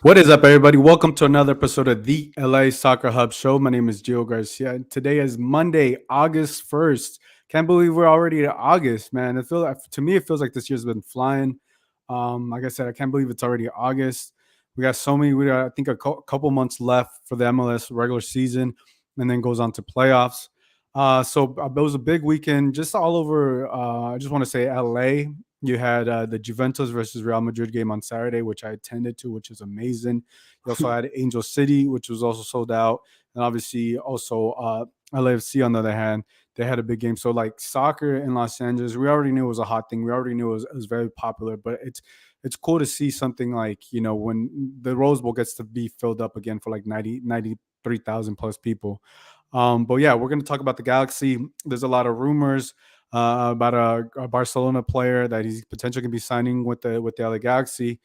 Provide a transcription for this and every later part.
What is up, everybody? Welcome to another episode of the LA Soccer Hub Show. My name is Gio Garcia, and today is Monday, August 1st. Can't believe we're already in August, man. To me, it feels like this year's been flying. Like I said, I can't believe it's already August. We got I think couple months left for the MLS regular season, and then goes on to playoffs. It was a big weekend, just all over. I just want to say LA. You had the Juventus versus Real Madrid game on Saturday, which I attended to, which is amazing. You also had Angel City, which was also sold out, and obviously also LAFC. On the other hand, they had a big game. So like soccer in Los Angeles, we already knew it was a hot thing. We already knew it was very popular, but it's cool to see something like when the Rose Bowl gets to be filled up again for like 93,000 plus people. But yeah, we're going to talk about the Galaxy. There's a lot of rumors about a Barcelona player that he's potentially going to be signing with the LA Galaxy.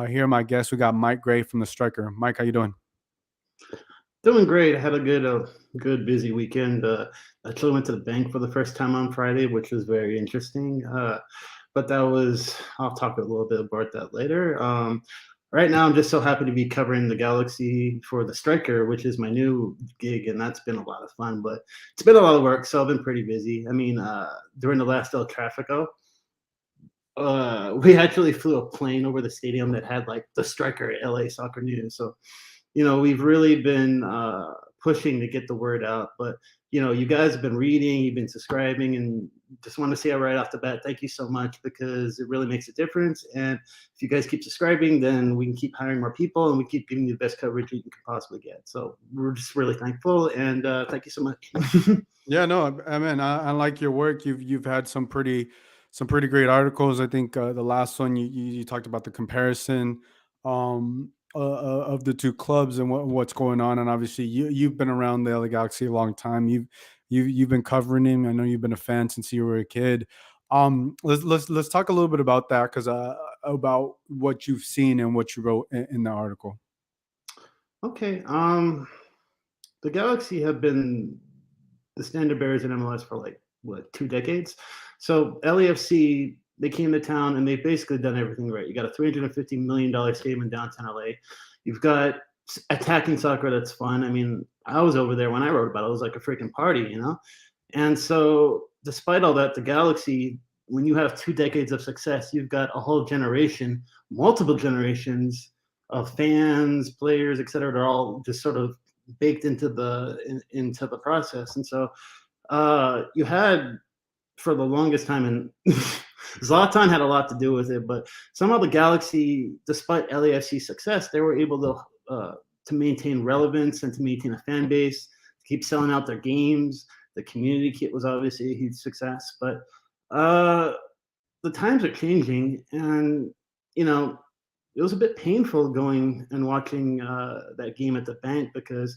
Here, are my guests. We got Mike Gray from the Striker. Mike, how you doing? Doing great. I had a good busy weekend. I actually went to the bank for the first time on Friday, which was very interesting. But I'll talk a little bit about that later. Right now, I'm just so happy to be covering the Galaxy for the Striker, which is my new gig, and that's been a lot of fun. But it's been a lot of work, so I've been pretty busy. I mean, during the last El Tráfico, we actually flew a plane over the stadium that had like the Striker LA Soccer News. So we've really been pushing to get the word out. But you guys have been reading, you've been subscribing, and just want to say right off the bat, thank you so much because it really makes a difference. And if you guys keep subscribing, then we can keep hiring more people and we keep giving you the best coverage you can possibly get. So we're just really thankful, and thank you so much. Yeah, no, I mean, I like your work. You've had some pretty great articles. I think the last one you talked about the comparison of the two clubs and what's going on, and obviously you've been around the LA Galaxy a long time. You've been covering him. I know you've been a fan since you were a kid. Let's talk a little bit about that because about what you've seen and what you wrote in the article. Okay. The Galaxy have been the standard bearers in MLS for like what 2 decades. So LAFC they came to town and they've basically done everything right. You got a $350 million stadium in downtown LA. You've got attacking soccer that's fun. I mean, I was over there when I wrote about it. It was like a freaking party. And so, despite all that, the Galaxy, when you have 2 decades of success, you've got a whole generation, multiple generations of fans, players, et cetera. They're all just sort of baked into the process. And so, you had for the longest time, and Zlatan had a lot to do with it. But somehow the Galaxy, despite LAFC's success, they were able to maintain relevance and to maintain a fan base, to keep selling out their games. The community kit was obviously a huge success, but uh, the times are changing, and you know it was a bit painful going and watching that game at the bank because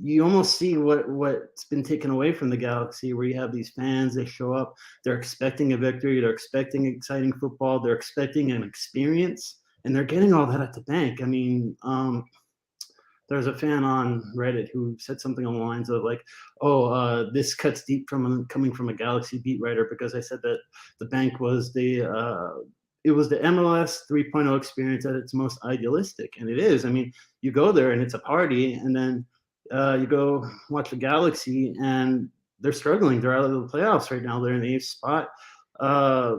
you almost see what's been taken away from the Galaxy, where you have these fans, they show up, they're expecting a victory, they're expecting exciting football, they're expecting an experience, and they're getting all that at the bank. I mean, there's a fan on Reddit who said something along the lines of like, "Oh, this cuts deep from coming from a Galaxy beat writer because I said that the bank was the MLS 3.0 experience at its most idealistic," and it is. I mean, you go there and it's a party, and then you go watch the Galaxy and they're struggling. They're out of the playoffs right now. They're in the eighth spot. Uh,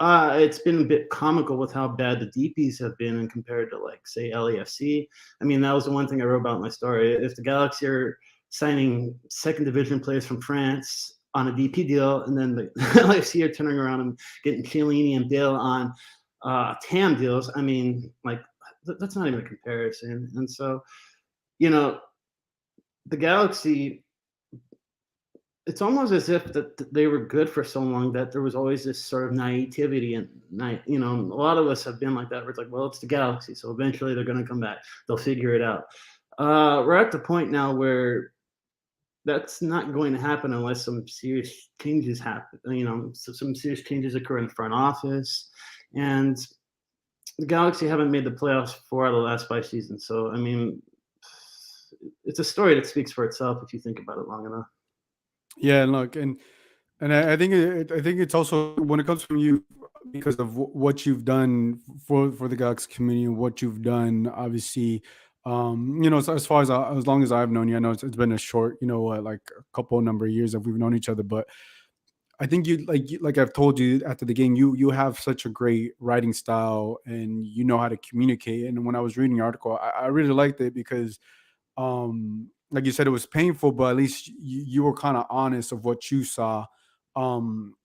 it's been a bit comical with how bad the DPs have been and compared to like say LAFC. I mean, that was the one thing I wrote about in my story. If the Galaxy are signing second division players from France on a DP deal, and then the LAFC are turning around and getting Chiellini and Bale on TAM deals, I mean, like that's not even a comparison. And so, you know, the Galaxy, it's almost as if that they were good for so long that there was always this sort of naivety and a lot of us have been like that. Where it's like, well, it's the Galaxy, so eventually they're going to come back. They'll figure it out. We're at the point now where that's not going to happen unless some serious changes happen. Some serious changes occur in the front office, and the Galaxy haven't made the playoffs 4 out of the last 5 seasons. So I mean, it's a story that speaks for itself if you think about it long enough. Yeah, and look, and I think it's also when it comes from you. because of what you've done for the Galaxy community and what you've done. Obviously, as far as long as I've known you, I know it's been a short, like a couple number of years that we've known each other, but I think like I've told you after the game, you have such a great writing style and you know how to communicate. And when I was reading your article, I really liked it because like you said, it was painful, but at least you were kind of honest of what you saw. Um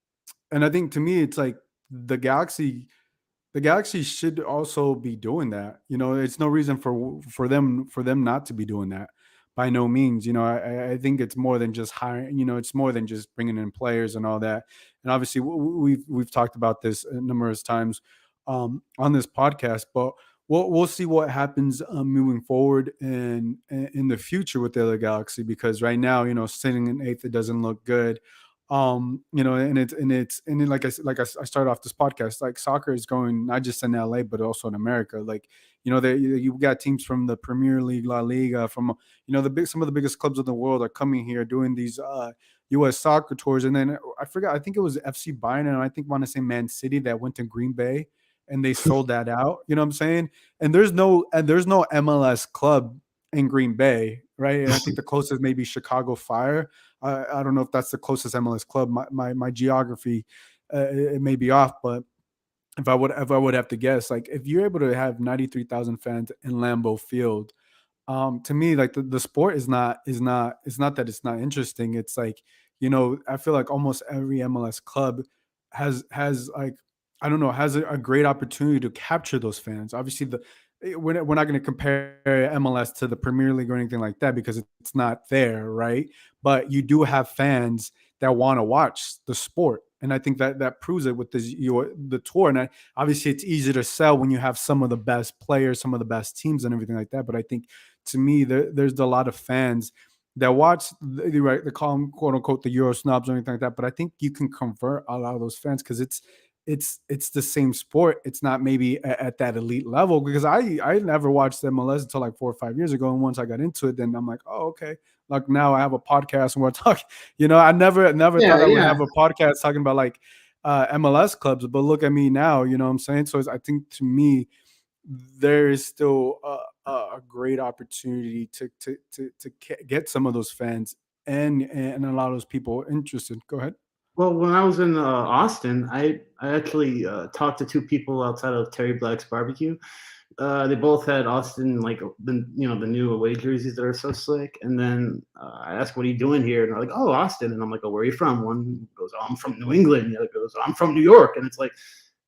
and I think to me it's like the Galaxy the Galaxy should also be doing that. It's no reason for them not to be doing that. By no means. I think it's more than just hiring. It's more than just bringing in players and all that. And obviously, we've talked about this numerous times on this podcast. But we'll see what happens moving forward and in the future with the other Galaxy, because right now, sitting in eighth, it doesn't look good. And then I started off this podcast, like soccer is going not just in LA but also in America. Like, you got teams from the Premier League, La Liga, from some of the biggest clubs in the world are coming here doing these US soccer tours. And then I forgot, I think it was FC Bayern, and I think want to say Man City, that went to Green Bay and they sold that out. You know what I'm saying? And there's no MLS club in Green Bay, right? And I think the closest maybe Chicago Fire. I don't know if that's the closest MLS club. My geography, it may be off, but if I would have to guess, like if you're able to have 93,000 fans in Lambeau Field, to me, like the sport is not that it's not interesting. It's like, I feel like almost every MLS club has like, I don't know, has a great opportunity to capture those fans. Obviously, we're not going to compare MLS to the Premier League or anything like that because it's not there, right? But you do have fans that want to watch the sport. And I think that proves it with the tour. And obviously, it's easy to sell when you have some of the best players, some of the best teams, and everything like that. But I think, to me, there's a lot of fans that watch right, they call them quote unquote the Euro snobs or anything like that. But I think you can convert a lot of those fans because it's the same sport. It's not maybe at that elite level, because I never watched MLS until like 4 or 5 years ago. And once I got into it, then I'm like, oh, okay. Like now I have a podcast and we're talking, I never thought Yeah, I would yeah. have a podcast talking about like MLS clubs, but look at me now, you know what I'm saying? So I think, to me, there is still a great opportunity to get some of those fans and a lot of those people interested. Go ahead. Well, when I was in Austin, I actually talked to two people outside of Terry Black's barbecue. They both had Austin, like the new away jerseys that are so slick. And then I asked, "What are you doing here?" And they're like, "Oh, Austin." And I'm like, "Oh, where are you from?" One goes, "Oh, I'm from New England." The other goes, "I'm from New York." And it's like,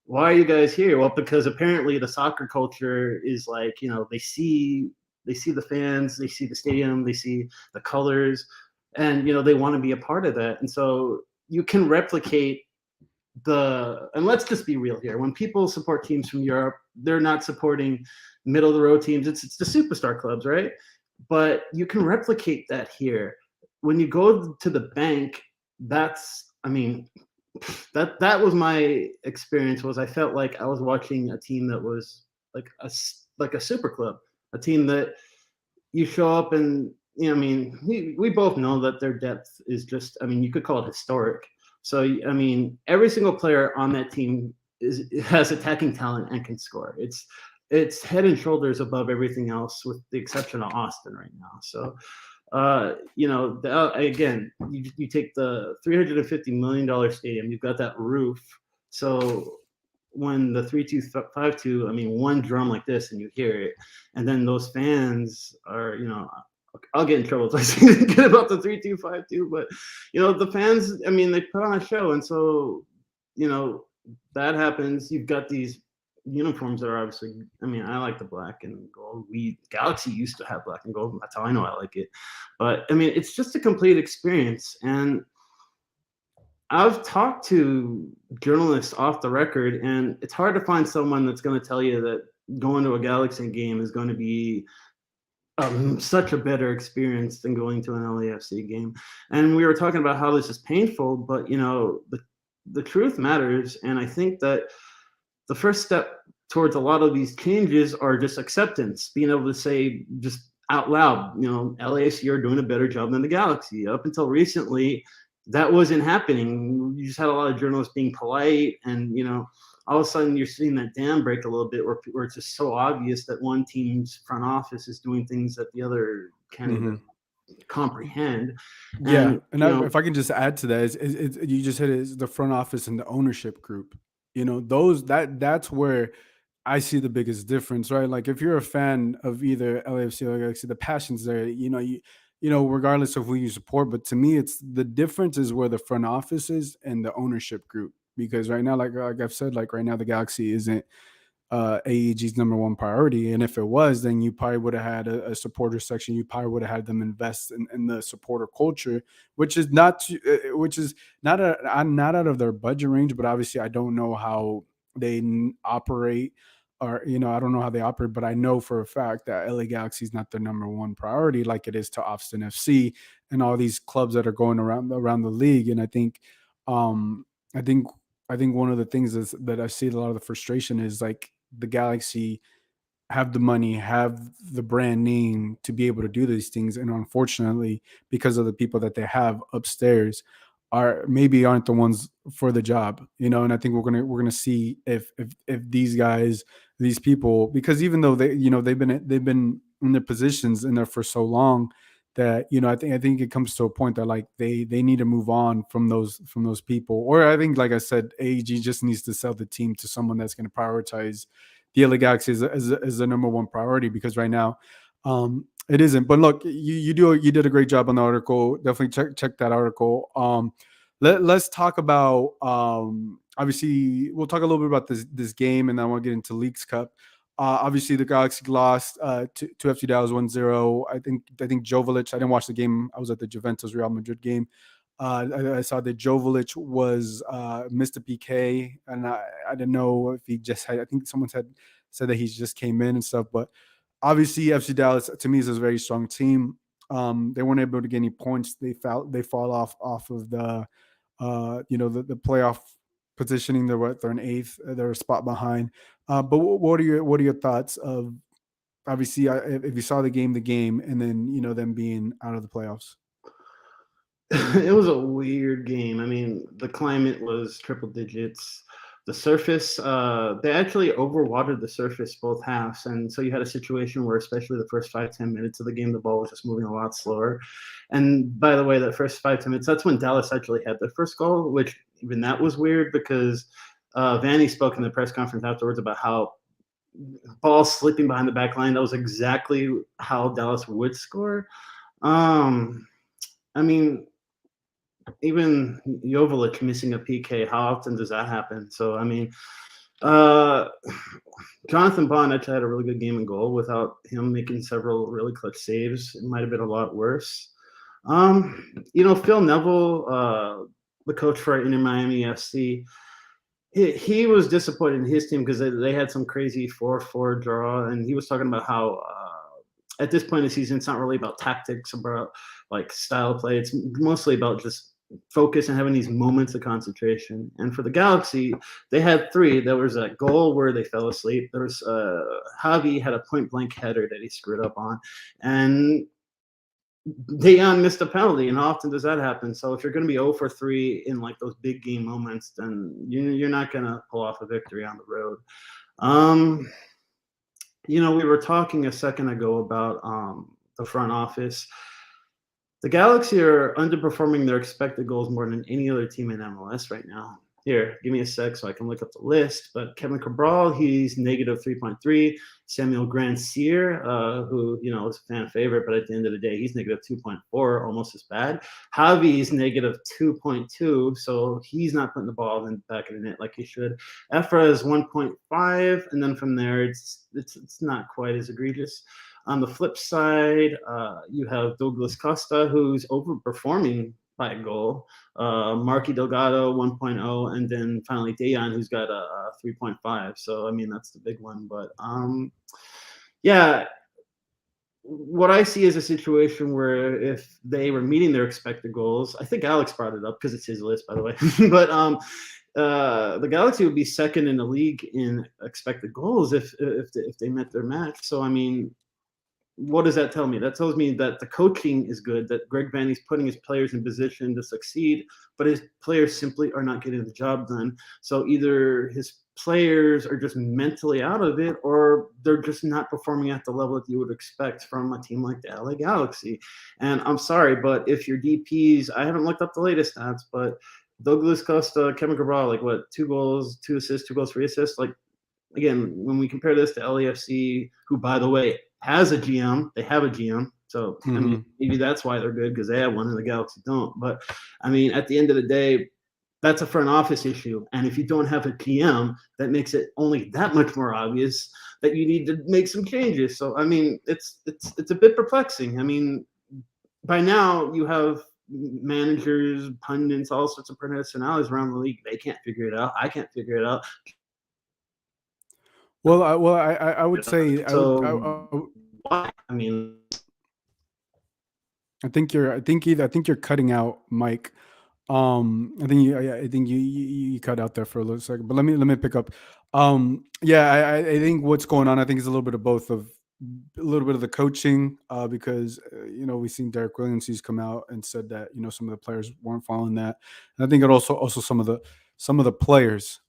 why are you guys here? Well, because apparently the soccer culture is like, they see the fans, they see the stadium, they see the colors, and they want to be a part of that. And so you can replicate and let's just be real here. When people support teams from Europe, they're not supporting middle of the road teams. It's the superstar clubs, right? But you can replicate that here. When you go to the bank, I mean, that was my experience. Was I felt like I was watching a team that was like a super club, a team that you show up and I mean, we both know that their depth is just, I mean, you could call it historic. So I mean, every single player on that team has attacking talent and can score. It's head and shoulders above everything else, with the exception of Austin right now. So again, you take the $350 million stadium, you've got that roof. So when the 3-2-5-2, I mean, one drum like this and you hear it, and then those fans are, I'll get in trouble if I say again about the 3-2-5-2, but the fans, I mean, they put on a show, and so that happens. You've got these uniforms that are obviously, I mean, I like the black and gold. Galaxy used to have black and gold. That's how I know I like it. But I mean, it's just a complete experience. And I've talked to journalists off the record, and it's hard to find someone that's going to tell you that going to a Galaxy game is going to be such a better experience than going to an LAFC game. And we were talking about how this is painful, but the truth matters. And I think that the first step towards a lot of these changes are just acceptance, being able to say just out loud, LAFC are doing a better job than the Galaxy. Up until recently, that wasn't happening. You just had a lot of journalists being polite, and all of a sudden you're seeing that dam break a little bit, where it's just so obvious that one team's front office is doing things that the other can't even comprehend. Yeah, And and if I can just add to that, you just hit it, is the front office and the ownership group. That's where I see the biggest difference, right? Like if you're a fan of either LAFC or Galaxy, the passion's there. Regardless of who you support. But to me, it's the difference is where the front office is and the ownership group. Because right now, like I've said, like right now, the Galaxy isn't AEG's number one priority. And if it was, then you probably would have had a supporter section. You probably would have had them invest in the supporter culture, which is not out of their budget range. But obviously, I don't know how they operate, or I don't know how they operate. But I know for a fact that LA Galaxy is not their number one priority, like it is to Austin FC and all these clubs that are going around the league. And um, I think I think one of the things is that I see a lot of the frustration is like the Galaxy have the money, have the brand name to be able to do these things, and unfortunately, because of the people that they have upstairs, aren't the ones for the job, And I think we're gonna see if these guys, these people, because even though they've been in their positions in there for so long, that I think it comes to a point that like they need to move on from those people, or I think, like I said, AEG just needs to sell the team to someone that's going to prioritize the LA Galaxy as the number one priority, because right now it isn't. But look, you did a great job on the article. Definitely check that article. Let's talk about obviously we'll talk a little bit about this game, and then we'll get into Leagues Cup. Obviously, the Galaxy lost to FC Dallas 1-0. I think Jovic. I didn't watch the game. I was at the Juventus Real Madrid game. I saw that Jovic was missed a PK, and I didn't know if he just had. I think someone said that he just came in and stuff. But obviously, FC Dallas to me is a very strong team. They weren't able to get any points. They fall off of the playoff positioning. They're in eighth. They're a spot behind. But what are your thoughts of obviously if you saw the game, and then them being out of the playoffs? It was a weird game. I mean, the climate was triple digits. The surface, they actually overwatered the surface both halves. And so you had a situation where, especially the first 5-10 minutes of the game, the ball was just moving a lot slower. And by the way, that first 5-10 minutes, that's when Dallas actually had their first goal, which even that was weird because Vanny spoke in the press conference afterwards about how ball slipping behind the back line, that was exactly how Dallas would score. I mean, even Jovic missing a PK, how often does that happen? So, I mean, Jonathan Bond actually had a really good game in goal. Without him making several really clutch saves, it might have been a lot worse. Phil Neville, the coach for Inter Miami FC, he was disappointed in his team because they had some crazy 4-4 draw, and he was talking about how at this point in the season, it's not really about tactics, about like style play. It's mostly about just focus and having these moments of concentration. And for the Galaxy, they had three. There was a goal where they fell asleep. There was Javi had a point blank header that he screwed up on, and Dejan missed a penalty. And how often does that happen? So if you're going to be 0 for 3 in like those big game moments, then you're not going to pull off a victory on the road. We were talking a second ago about the front office. The Galaxy are underperforming their expected goals more than any other team in MLS right now. Here, give me a sec so I can look up the list. But Kevin Cabral, he's negative 3.3. Samuel Grandsir, who, is a fan favorite, but at the end of the day, he's negative 2.4, almost as bad. Javi's negative 2.2, so he's not putting the ball in the back of the net like he should. Efra is 1.5, and then from there, it's not quite as egregious. On the flip side, you have Douglas Costa, who's overperforming by a goal. Marky Delgado, 1.0, and then finally Dejan, who's got a 3.5. So, I mean, that's the big one. But, yeah, what I see is a situation where if they were meeting their expected goals, I think Alex brought it up because it's his list, by the way. But the Galaxy would be second in the league in expected goals if they met their match. So, I mean, what does that tell me? That tells me that the coaching is good, that Greg Vanny's putting his players in position to succeed, but his players simply are not getting the job done. So either his players are just mentally out of it, or they're just not performing at the level that you would expect from a team like the LA Galaxy. And I'm sorry, but if your DPs, I haven't looked up the latest stats, but Douglas Costa, Kevin Cabral, like what, 2 goals, 2 assists, 2 goals, 3 assists. Like, again, when we compare this to LAFC, who, by the way, has a GM, they have a GM. So, I mean, maybe that's why they're good, because they have one and the Galaxy don't. But, I mean, at the end of the day, that's a front office issue. And if you don't have a GM, that makes it only that much more obvious that you need to make some changes. So, I mean, it's a bit perplexing. I mean, by now you have managers, pundits, all sorts of personalities around the league. They can't figure it out. I can't figure it out. I would say So why? I mean, I think you're cutting out, Mike. I think you cut out there for a little second, but let me pick up. Yeah, I think what's going on, I think is a little bit of both of a little bit of the coaching, because we've seen Derek Williams. He's come out and said that some of the players weren't following that, and I think it also some of the players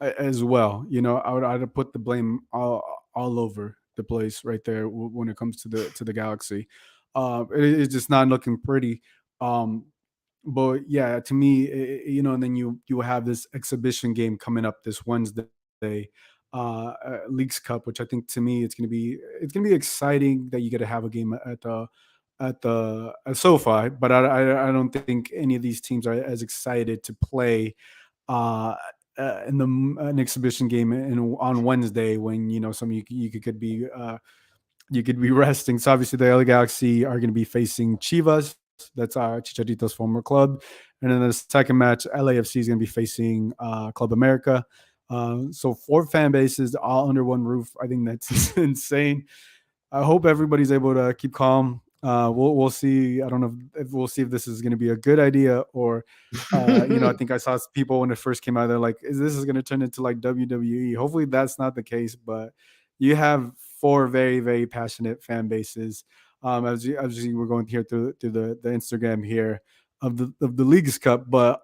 as well. I'd put the blame all over the place right there when it comes to the Galaxy. It's just not looking pretty. Um, but yeah, to me, and then you have this exhibition game coming up this Wednesday, Leagues Cup, which I think to me it's gonna be exciting that you get to have a game at SoFi, but I don't think any of these teams are as excited to play uh, in an exhibition game on Wednesday when some you could be resting. So obviously the LA Galaxy are going to be facing Chivas. That's Chicharito's former club. And then the second match, LAFC is going to be facing Club America. So 4 fan bases all under one roof. I think that's insane. I hope everybody's able to keep calm. We'll see. I don't know if we'll see if this is going to be a good idea or, I think I saw people when it first came out. They're like, "Is this going to turn into like WWE?" Hopefully, that's not the case. But you have 4 very passionate fan bases. As you were going here through the Instagram here of the Leagues Cup. But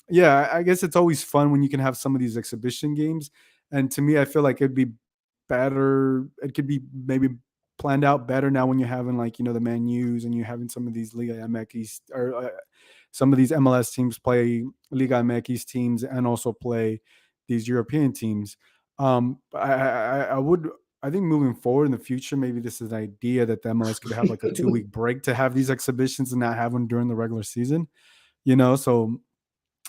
yeah, I guess it's always fun when you can have some of these exhibition games. And to me, I feel like it'd be better. It could be maybe planned out better now when you're having like the Man U's and you're having some of these Liga MX or some of these MLS teams play Liga MX teams and also play these European teams. I think moving forward in the future, maybe this is an idea that the MLS could have like a 2 week break to have these exhibitions and not have them during the regular season. So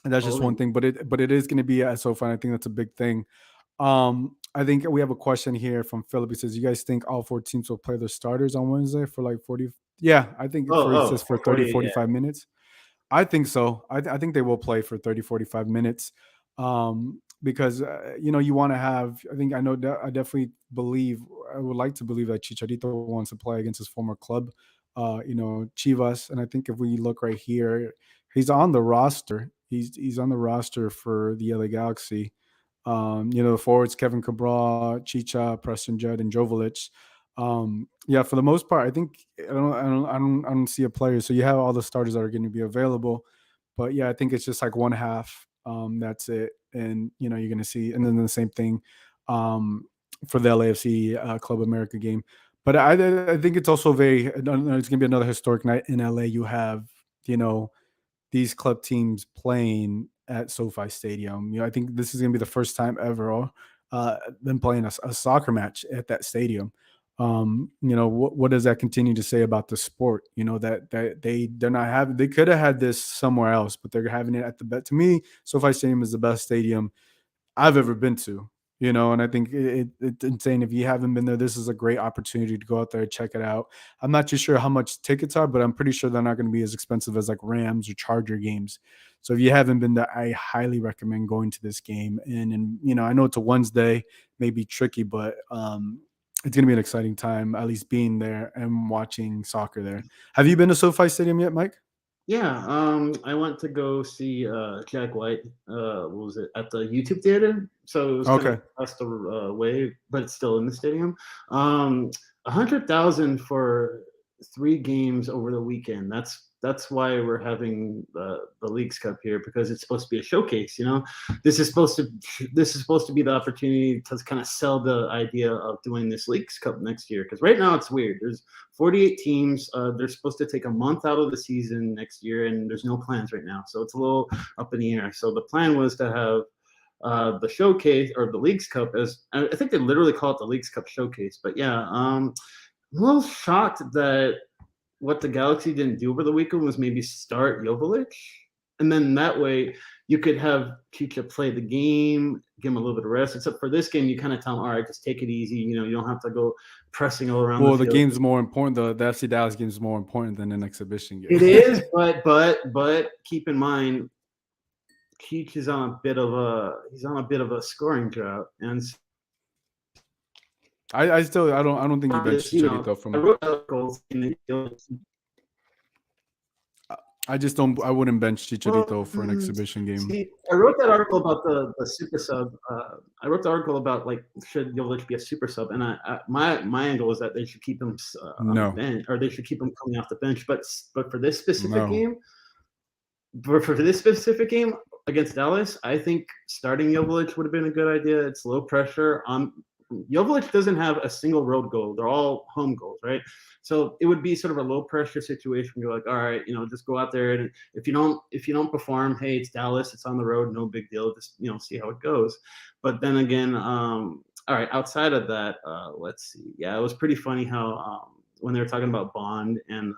that's just one totally. thing, but it is going to be so fun. I think that's a big thing. I think we have a question here from Philip. He says, "You guys think all 4 teams will play their starters on Wednesday for like 40?" Yeah, I think it says for 30, 440, yeah. 45 minutes. I think so. I think they will play for 30, 45 minutes. Because you want to have. I know that I definitely believe. I would like to believe that Chicharito wants to play against his former club, Chivas. And I think if we look right here, he's on the roster. He's on the roster for the LA Galaxy. The forwards Kevin Cabral, Chicha, Preston Judd, and Joveljic. Yeah, for the most part, I think I don't see a player. So you have all the starters that are going to be available, but yeah, I think it's just like one half. That's it, and you're going to see, and then the same thing for the LAFC Club America game. But I think it's also it's going to be another historic night in LA. You have you know these club teams playing at SoFi Stadium. I think this is going to be the first time ever them playing a soccer match at that stadium. What does that continue to say about the sport? That they're not having. They could have had this somewhere else, but they're having it at the bet. To me, SoFi Stadium is the best stadium I've ever been to. And I think it's insane. If you haven't been there, this is a great opportunity to go out there and check it out. I'm not too sure how much tickets are, but I'm pretty sure they're not going to be as expensive as like Rams or Charger games. So if you haven't been there, I highly recommend going to this game. And I know it's a Wednesday, maybe tricky, but it's going to be an exciting time, at least being there and watching soccer there. Have you been to SoFi Stadium yet, Mike? Yeah, I went to go see Jack White. What was it, at the YouTube theater? So it was kind of Okay. across the way, but it's still in the stadium. Um, 100,000 for 3 games over the weekend. That's why we're having the Leagues Cup here, because it's supposed to be a showcase. This is supposed to be the opportunity to kind of sell the idea of doing this Leagues Cup next year. Because right now it's weird. There's 48 teams. They're supposed to take a month out of the season next year, and there's no plans right now. So it's a little up in the air. So the plan was to have the showcase, or the Leagues Cup, as I think they literally call it the Leagues Cup showcase. But yeah, I'm a little shocked that what the Galaxy didn't do over the weekend was maybe start Jovic, and then that way you could have Chicha play the game, give him a little bit of rest. Except for this game, you kind of tell him, all right, just take it easy. You don't have to go pressing all around. Well, the the field. game's more important. The FC Dallas game is more important than an exhibition game. It is, but keep in mind, Cheech is on a bit of a scoring drought, and I don't think you bench Chicharito from. I wrote articles I wouldn't bench Chicharito for an exhibition game. See, I wrote that article about the super sub. I wrote the article about, like, should Jovic be a super sub, and my angle is that they should keep him on the bench, or they should keep him coming off the bench. But for this specific game, against Dallas, I think starting Jovic would have been a good idea. It's low pressure. Jovic doesn't have a single road goal. They're all home goals, right? So it would be sort of a low pressure situation. You're like, all right, just go out there, and if you don't perform, hey, it's Dallas, it's on the road, no big deal. Just see how it goes. But then again, all right, outside of that, let's see. Yeah, it was pretty funny how when they were talking about Bond, and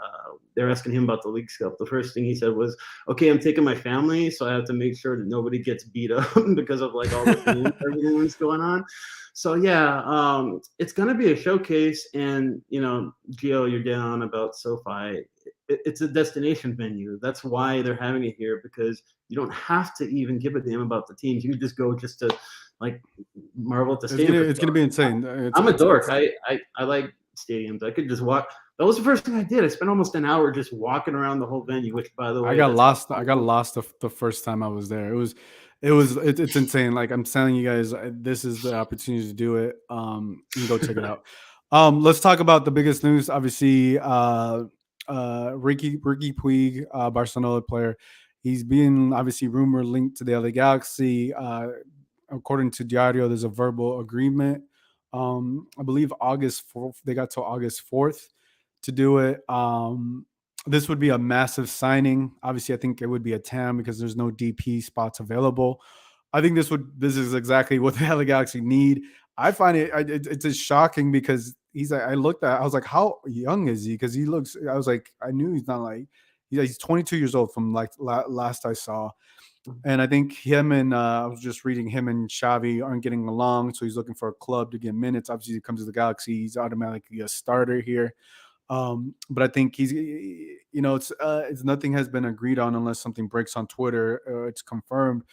they're asking him about the Leagues Cup, the first thing he said was, okay, I'm taking my family, so I have to make sure that nobody gets beat up because of, like, all the everything that's going on. So yeah, it's gonna be a showcase, and Gio, you're down about SoFi. It's a destination venue. That's why they're having it here, because you don't have to even give a damn about the teams. You can just go just to, like, marvel at the stadium. It's gonna be insane. I'm a dork. I like stadiums. I could just walk. That was the first thing I did. I spent almost an hour just walking around the whole venue, which, by the way, I got lost the first time I was there. It's insane. Like, I'm telling you guys, this is the opportunity to do it. You can go check it out. Let's talk about the biggest news. Obviously, Riqui Puig, Barcelona player. He's being obviously rumored linked to the LA Galaxy. According to Diario, there's a verbal agreement. I believe August 4th. They got till August 4th to do it. This would be a massive signing. Obviously, I think it would be a TAM because there's no DP spots available. I think this is exactly what the LA Galaxy need. I find it's just shocking because I was like, how young is he? Because I was like, I knew he's not like, he's 22 years old from, like, last I saw. And I think I was just reading, him and Xavi aren't getting along, so he's looking for a club to get minutes. Obviously, he comes to the Galaxy, he's automatically a starter here. But I think it's nothing has been agreed on unless something breaks on Twitter or it's confirmed.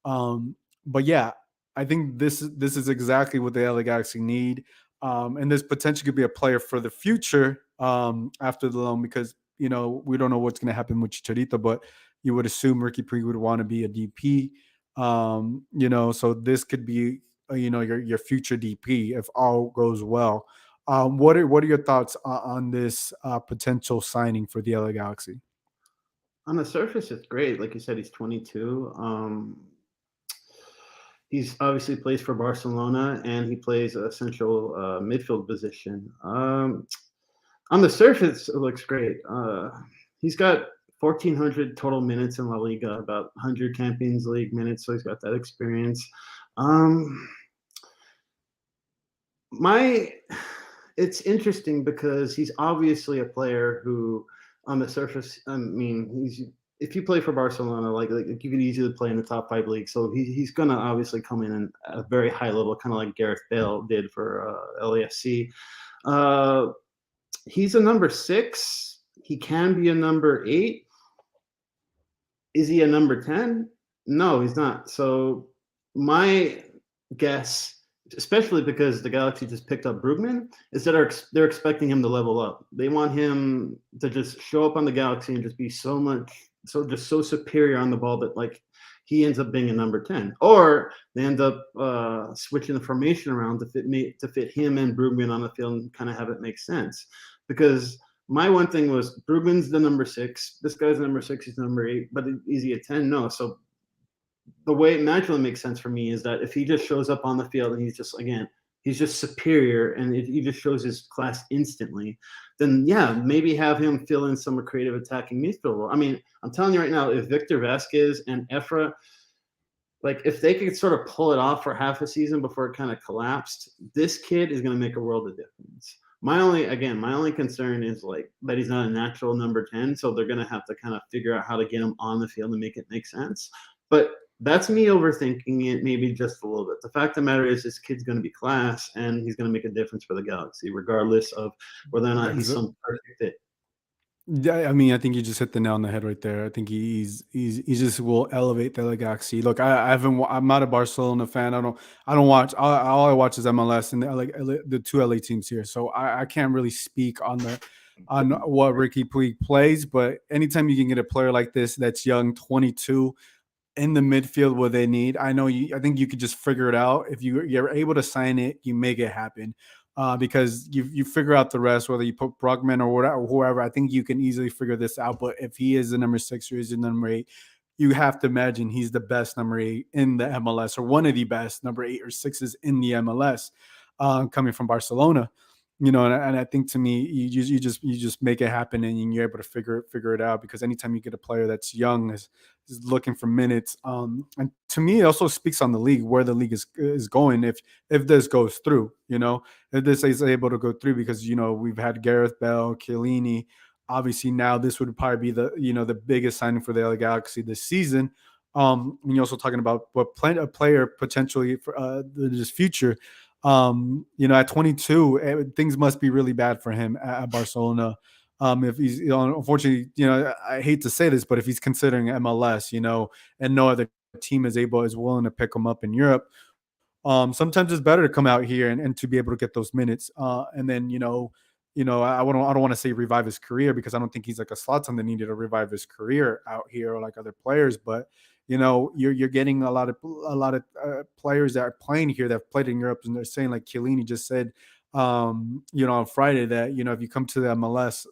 But yeah, I think this is exactly what the LA Galaxy need. And this potentially could be a player for the future after the loan, because we don't know what's going to happen with Chicharito, but you would assume Riqui Puig would want to be a DP. So this could be your future DP if all goes well. What are your thoughts on this potential signing for the LA Galaxy? On the surface, it's great. Like you said, he's 22. He's obviously plays for Barcelona, and he plays a central midfield position. On the surface, it looks great. He's got 1,400 total minutes in La Liga, about 100 Champions League minutes, so he's got that experience. It's interesting because he's obviously a player who, on the surface, I mean, if you play for Barcelona, like you could easily play in the top 5 leagues. So he's gonna obviously come in at a very high level, kind of like Gareth Bale did for LAFC. He's a number 6. He can be a number 8. Is he a number 10? No, he's not. So my guess, especially because the Galaxy just picked up Brugman, is that they're expecting him to level up. They want him to just show up on the Galaxy and just be so superior on the ball that, like, he ends up being a number 10, or they end up switching the formation around to fit him and Brugman on the field and kind of have it make sense. Because my one thing was Brugman's the number 6. This guy's number 6. He's number 8. But is he a 10? No. So the way it naturally makes sense for me is that if he just shows up on the field and he's just superior and he just shows his class instantly, then yeah, maybe have him fill in some creative attacking midfield role. I mean, I'm telling you right now, if Victor Vasquez and Efra, like if they could sort of pull it off for half a season before it kind of collapsed, this kid is going to make a world of difference. My only concern is like that he's not a natural number 10, so they're going to have to kind of figure out how to get him on the field and make it make sense. But that's me overthinking it maybe just a little bit. The fact of the matter is this kid's going to be class and he's going to make a difference for the Galaxy, regardless of whether or not he's some perfect fit. Yeah, I mean, I think you just hit the nail on the head right there. I think he just will elevate the Galaxy. Look, I haven't. I'm not a Barcelona fan. I don't watch. All I watch is MLS and the two LA teams here. So I can't really speak on what Riqui Puig plays. But anytime you can get a player like this that's young, 22, in the midfield where they need, I think you could just figure it out. If you're able to sign it, you make it happen. Because you figure out the rest, whether you put Brugman or whatever, whoever. I think you can easily figure this out. But if he is the number 6 or is the number 8, you have to imagine he's the best number 8 in the MLS, or one of the best number 8 or 6s in the MLS, coming from Barcelona. And I think to me, you just make it happen, and you're able to figure it out, because anytime you get a player that's young, is looking for minutes, and to me, it also speaks on the league, where the league is going, if this goes through, if this is able to go through, because we've had Gareth Bale, Chiellini. Obviously, now this would probably be the biggest signing for the LA Galaxy this season. And you're also talking about a player potentially for this future. At 22, things must be really bad for him at Barcelona. If he's, unfortunately, I hate to say this, but if he's considering MLS, and no other team is willing to pick him up in Europe, sometimes it's better to come out here and to be able to get those minutes. And then, I don't want to say revive his career, because I don't think he's like a Zlatan that needed to revive his career out here, or like other players. But you're getting a lot of players that are playing here that have played in Europe, and they're saying, like Chiellini just said, on Friday, that if you come to the MLS,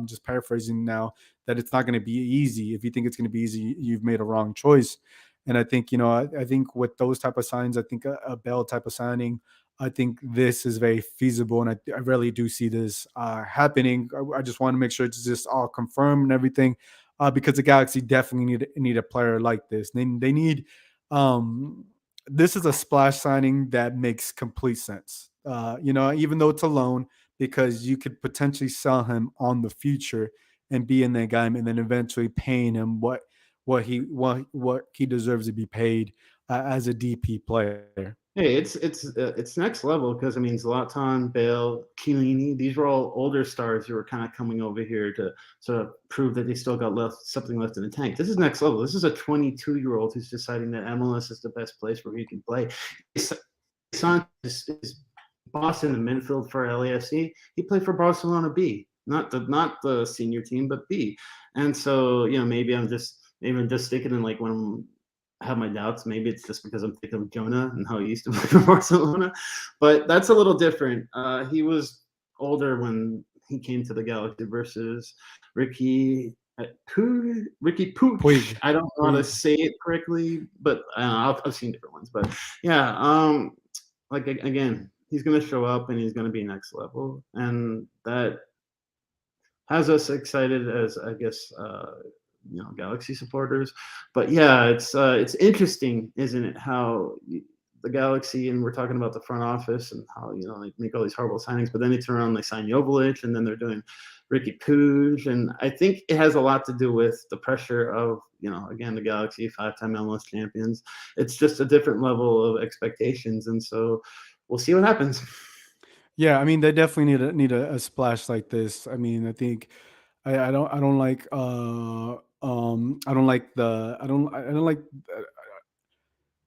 just paraphrasing now, that it's not going to be easy. If you think it's going to be easy, you've made a wrong choice. And I think I think with those type of signs, I think a Bell type of signing, I think this is very feasible, and I really do see this happening. I just want to make sure it's just all confirmed and everything, because the Galaxy definitely need a player like this. They need, um, this is a splash signing that makes complete sense. Even though it's a loan, because you could potentially sell him on the future and be in that game, and then eventually paying him what he deserves to be paid as a DP player. Hey, it's next level, because I mean Zlatan, Bale, Chiellini, these were all older stars who were kind of coming over here to sort of prove that they still got something left in the tank. This is next level. This is a 22-year-old who's deciding that MLS is the best place where he can play. His son is boss in the midfield for LAFC. He played for Barcelona B, not the senior team, but B. And so maybe I'm just thinking, in like when I have my doubts, maybe it's just because I'm thinking of Jonah and how he used to play for Barcelona, but that's a little different. He was older when he came to the Galaxy versus Riqui Puig. I don't know how to say it correctly, but I've seen different ones. But yeah, like again, he's going to show up and he's going to be next level, and that has us excited as, I guess, Galaxy supporters. But yeah, it's interesting, isn't it, how the Galaxy, and we're talking about the front office and how they make all these horrible signings, but then they turn around and they sign Jovic, and then they're doing Riqui Puig, and I think it has a lot to do with the pressure of again, the Galaxy, 5-time MLS champions. It's just a different level of expectations, and so we'll see what happens. Yeah, I mean, they definitely need a splash like this. I mean, I think I don't like I don't like the I don't like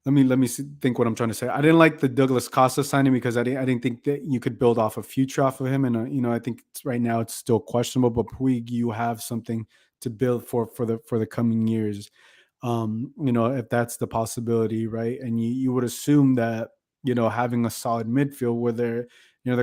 let me think what I'm trying to say. I didn't like the Douglas Costa signing, because I didn't think that you could build off a future off of him, and I think right now it's still questionable. But Puig, you have something to build for the coming years. If that's the possibility, right? And you would assume that, having a solid midfield where they're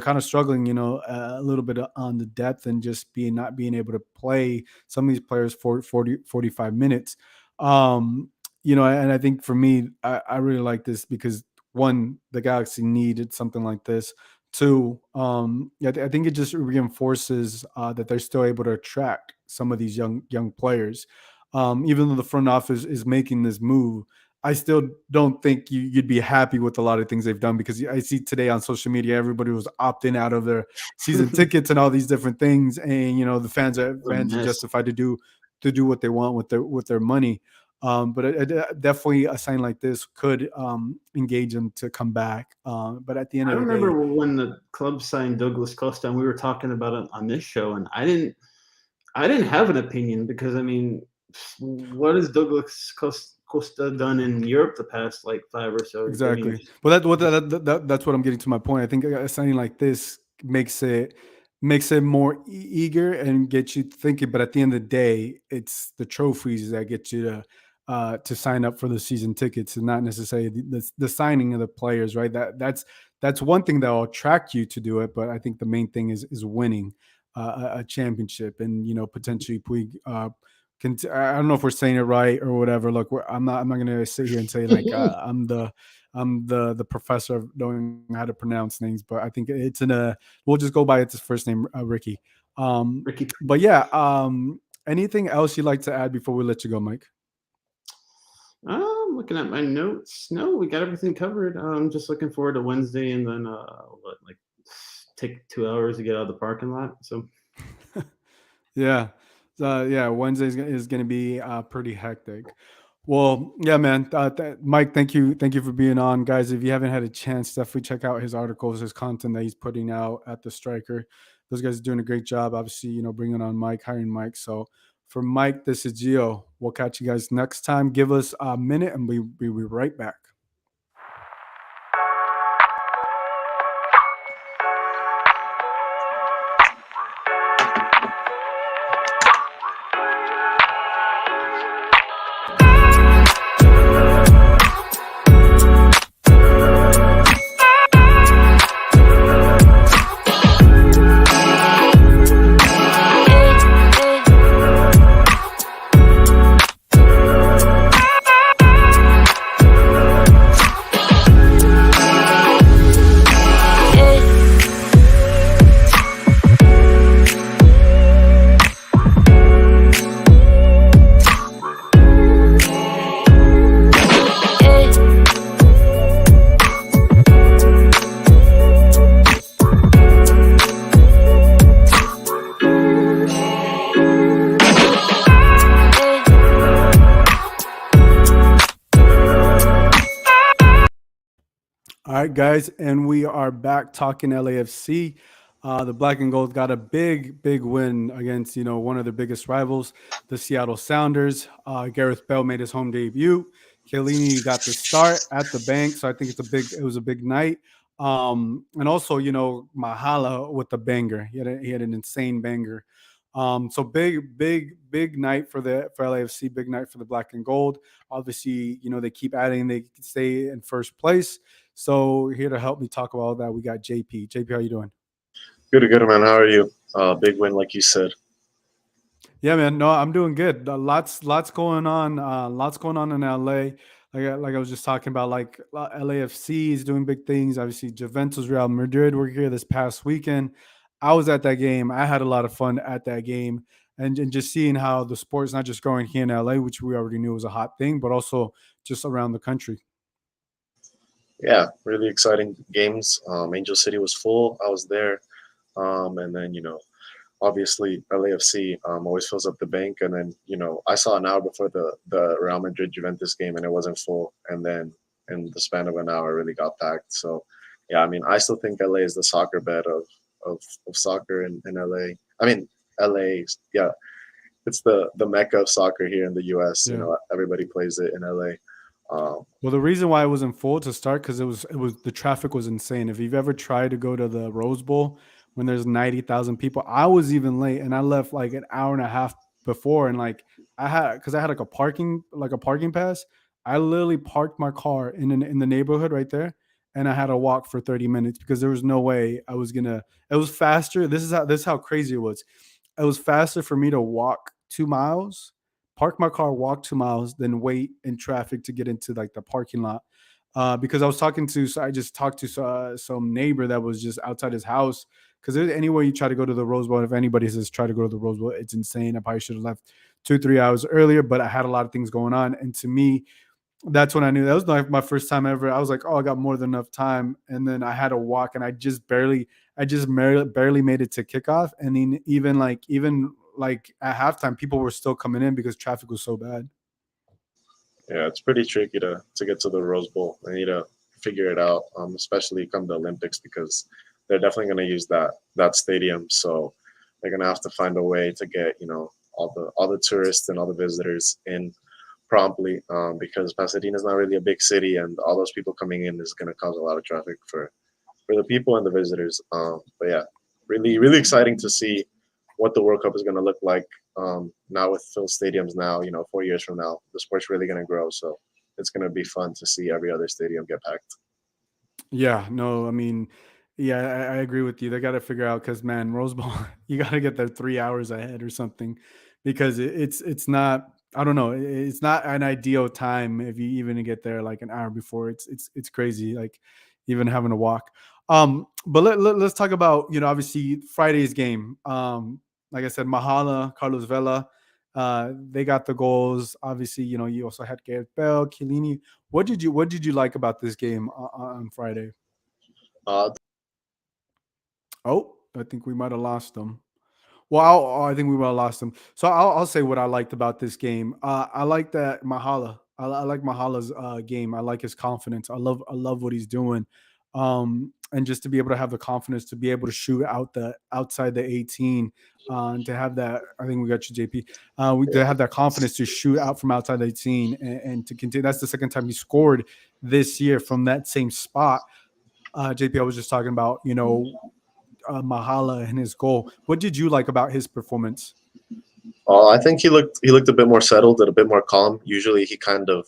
kind of struggling, a little bit on the depth and just not being able to play some of these players for 40 45 minutes. And I think for me, I really like this because one, the Galaxy needed something like this. Two, I think it just reinforces that they're still able to attract some of these young players. Even though the front office is making this move, I still don't think you'd be happy with a lot of things they've done, because I see today on social media everybody was opting out of their season tickets and all these different things, and the A fans are mess. justified to do what they want with their money. But definitely a sign like this could engage them to come back. But at the end I of the day, remember when the club signed Douglas Costa, and we were talking about it on this show, and I didn't have an opinion because I mean, what has Costa done in Europe the past like 5 or so? I mean, exactly. Well, that's what I'm getting to my point. I think something like this makes it more eager and gets you thinking. But at the end of the day, it's the trophies that get you to sign up for the season tickets, and not necessarily the signing of the players. Right. That's one thing that will attract you to do it. But I think the main thing is winning a championship, and potentially Puig. I don't know if we're saying it right or whatever. Look, I'm not gonna sit here and say like I'm the professor of knowing how to pronounce things, but I think it's in a. We'll just go by its first name, Ricky. Ricky. But yeah. Anything else you'd like to add before we let you go, Mike? Looking at my notes. No, we got everything covered. I'm just looking forward to Wednesday, and then like take 2 hours to get out of the parking lot. So Yeah. Yeah, Wednesday is going to be pretty hectic. Well, yeah, man. Mike, thank you for being on, guys. If you haven't had a chance, definitely check out his articles, his content that he's putting out at the Striker. Those guys are doing a great job. Obviously, bringing on Mike, hiring Mike. So for Mike, this is Gio. We'll catch you guys next time. Give us a minute, and we'll be right back. All right, guys, and we are back talking LAFC. The Black and Gold got a big win against one of their biggest rivals, the Seattle Sounders. Gareth Bale made his home debut. Chiellini got the start at the bank, so I think it was a big night. And also, Mahala with the banger. He had an insane banger. So big night for LAFC. Big night for the Black and Gold. Obviously, they keep adding. They stay in first place. So here to help me talk about all that, we got JP. JP, how you doing? Good, man. How are you? Big win, like you said. Yeah, man. No, I'm doing good. Lots going on. Lots going on in LA. Like I was just talking about, like LAFC is doing big things. Obviously, Juventus, Real Madrid were here this past weekend. I was at that game. I had a lot of fun at that game, and just seeing how the sport's not just growing here in LA, which we already knew was a hot thing, but also just around the country. Yeah, really exciting games. Angel City was full. I was there. And then, obviously LAFC always fills up the bank. And then, I saw an hour before the Real Madrid Juventus game and it wasn't full. And then in the span of an hour, it really got packed. So, yeah, I mean, I still think LA is the soccer bed of soccer in LA. I mean, LA, yeah, it's the mecca of soccer here in the US. Yeah. Everybody plays it in LA. Well, the reason why it wasn't full to start, because it was the traffic was insane. If you've ever tried to go to the Rose Bowl when there's 90,000 people, I was even late and I left like an hour and a half before, and like because I had like a parking pass. I literally parked my car in the neighborhood right there, and I had to walk for 30 minutes because there was no way I was gonna. It was faster. This is how crazy it was. It was faster for me to walk 2 miles, park my car, walk 2 miles, than wait in traffic to get into like the parking lot. Because I just talked to some neighbor that was just outside his house. Because anywhere you try to go to the Rose Bowl, if anybody says try to go to the Rose Bowl, it's insane. I probably should have left 2 3 hours earlier, but I had a lot of things going on, and to me, that's when I knew that was like my first time ever. I was like, oh, I got more than enough time, and then I had to walk, and I just barely made it to kickoff, and then even like at halftime, people were still coming in because traffic was so bad. Yeah, it's pretty tricky to get to the Rose Bowl. They need to figure it out, especially come the Olympics, because they're definitely going to use that stadium. So they're going to have to find a way to get all the tourists and all the visitors in promptly, because Pasadena is not really a big city, and all those people coming in is going to cause a lot of traffic for the people and the visitors. But yeah, really really exciting to see what the World Cup is going to look like, now with filled stadiums. Now 4 years from now, the sport's really going to grow. So it's going to be fun to see every other stadium get packed. Yeah, no, I mean, yeah, I agree with you. They got to figure out because man, Rose Bowl, you got to get there 3 hours ahead or something, because it's not. I don't know. It's not an ideal time if you even get there like an hour before. It's crazy. Like even having to walk. But let's talk about obviously Friday's game. Like I said, Mahala, Carlos Vela, they got the goals. Obviously, you also had Gareth Bale, Chiellini. What did you like about this game on Friday? Uh, Oh, I think we might have lost them. Well, I think we might have lost them. So I'll say what I liked about this game. I like that Mahala. I like Mahala's game. I like his confidence. I love what he's doing. And just to be able to have the confidence to be able to shoot outside the 18, and to have that, I think we got you, JP. To have that confidence to shoot out from outside the 18, and to continue. That's the second time he scored this year from that same spot. JP, I was just talking about, Mahala and his goal. What did you like about his performance? I think he looked a bit more settled and a bit more calm. Usually he kind of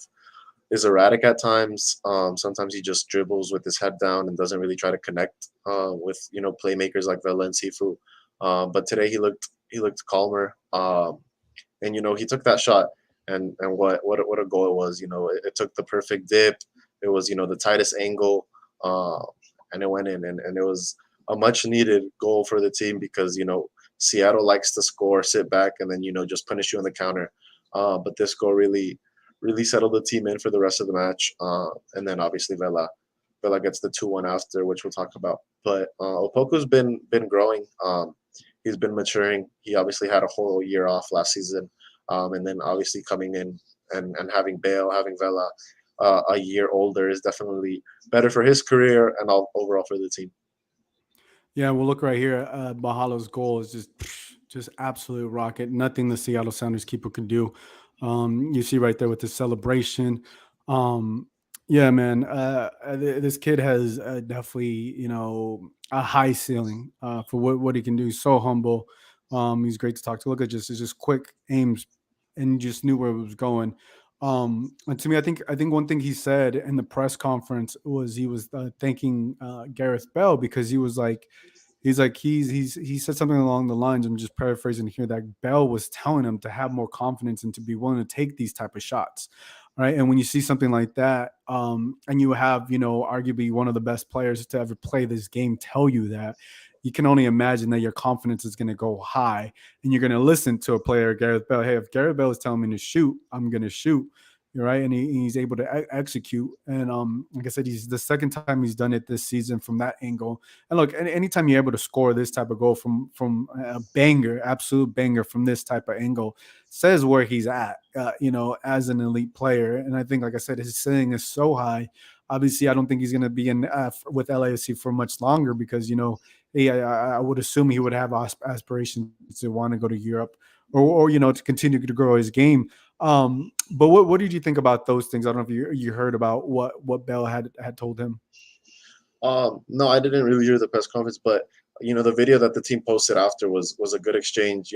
is erratic at times. Sometimes he just dribbles with his head down and doesn't really try to connect with playmakers like Vela and Sifu. But today he looked calmer, and he took that shot, and what a goal it was. It took the perfect dip. It was the tightest angle, uh, and it went in, and it was a much needed goal for the team, because Seattle likes to score, sit back, and then just punish you on the counter. But this goal really settled the team in for the rest of the match. And then obviously Vela gets the 2-1 after, which we'll talk about. But Opoku's been growing. He's been maturing. He obviously had a whole year off last season, and then obviously coming in and having Bale, having Vela a year older is definitely better for his career and overall for the team. Yeah, we'll look right here. Mahalo's goal is just absolute rocket. Nothing the Seattle Sounders keeper can do. You see right there with the celebration. Um, yeah, man. This kid has definitely a high ceiling for what he can do. So humble. He's great to talk to. Look at just quick aims, and just knew where it was going. And to me, I think one thing he said in the press conference was he was thanking Gareth Bell, because he said something along the lines. I'm just paraphrasing here, that Bell was telling him to have more confidence and to be willing to take these type of shots, right? And when you see something like that, and you have arguably one of the best players to ever play this game tell you that, you can only imagine that your confidence is going to go high, and you're going to listen to a player, Gareth Bell. Hey, if Gareth Bell is telling me to shoot, I'm going to shoot. You're right, and he's able to execute. And like I said, he's the second time he's done it this season from that angle. And look, anytime you're able to score this type of goal from a banger, absolute banger from this type of angle, says where he's at, as an elite player. And I think, like I said, his ceiling is so high. Obviously, I don't think he's going to be in with LAFC for much longer, because I would assume he would have aspirations to want to go to Europe, or to continue to grow his game. But what did you think about those things? I don't know if you heard about what Bell had told him. No, I didn't really hear the press conference, but the video that the team posted after was a good exchange.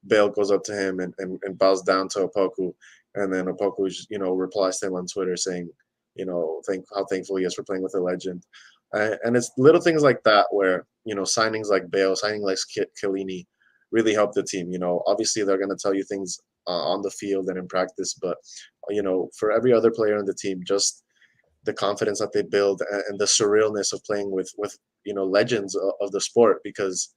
Bale goes up to him and bows down to Opoku, and then Opoku, replies to him on Twitter saying, how thankful he is for playing with a legend. And it's little things like that where, signings like Bale, signing like Chiellini really help the team. Obviously they're going to tell you things on the field and in practice, but, for every other player on the team, just the confidence that they build and the surrealness of playing with legends of the sport, because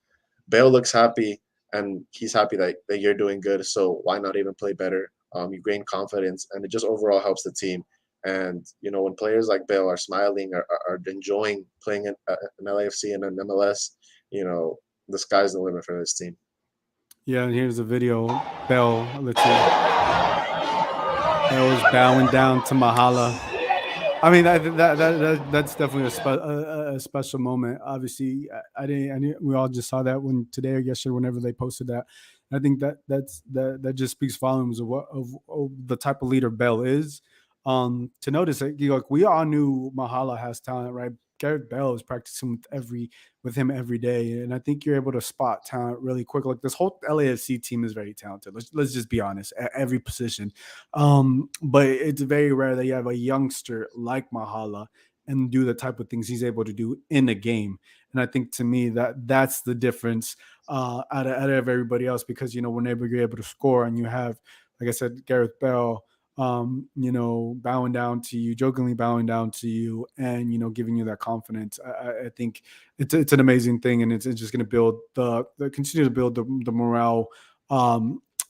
Bale looks happy and he's happy that you're doing good. So why not even play better? You gain confidence, and it just overall helps the team. And when players like Bale are smiling, are enjoying playing in an LAFC and an MLS, the sky's the limit for this team. Yeah, and here's a video. Bell, let's see. Bell is bowing down to Mahala. I mean, that's definitely a special moment. Obviously, we all just saw that when today or yesterday, whenever they posted that. I think that just speaks volumes of the type of leader Bell is. To notice that, like, we all knew Mahala has talent, right? Gareth Bale is practicing with him every day, and I think you're able to spot talent really quick. Like, this whole LAFC team is very talented. Let's just be honest, at every position. But it's very rare that you have a youngster like Mahala and do the type of things he's able to do in a game. And I think, to me, that's the difference out of everybody else, because whenever you're able to score and you have, like I said, Gareth Bale, bowing down to you, jokingly bowing down to you, and giving you that confidence. I think it's an amazing thing, and it's just going to build continue to build the morale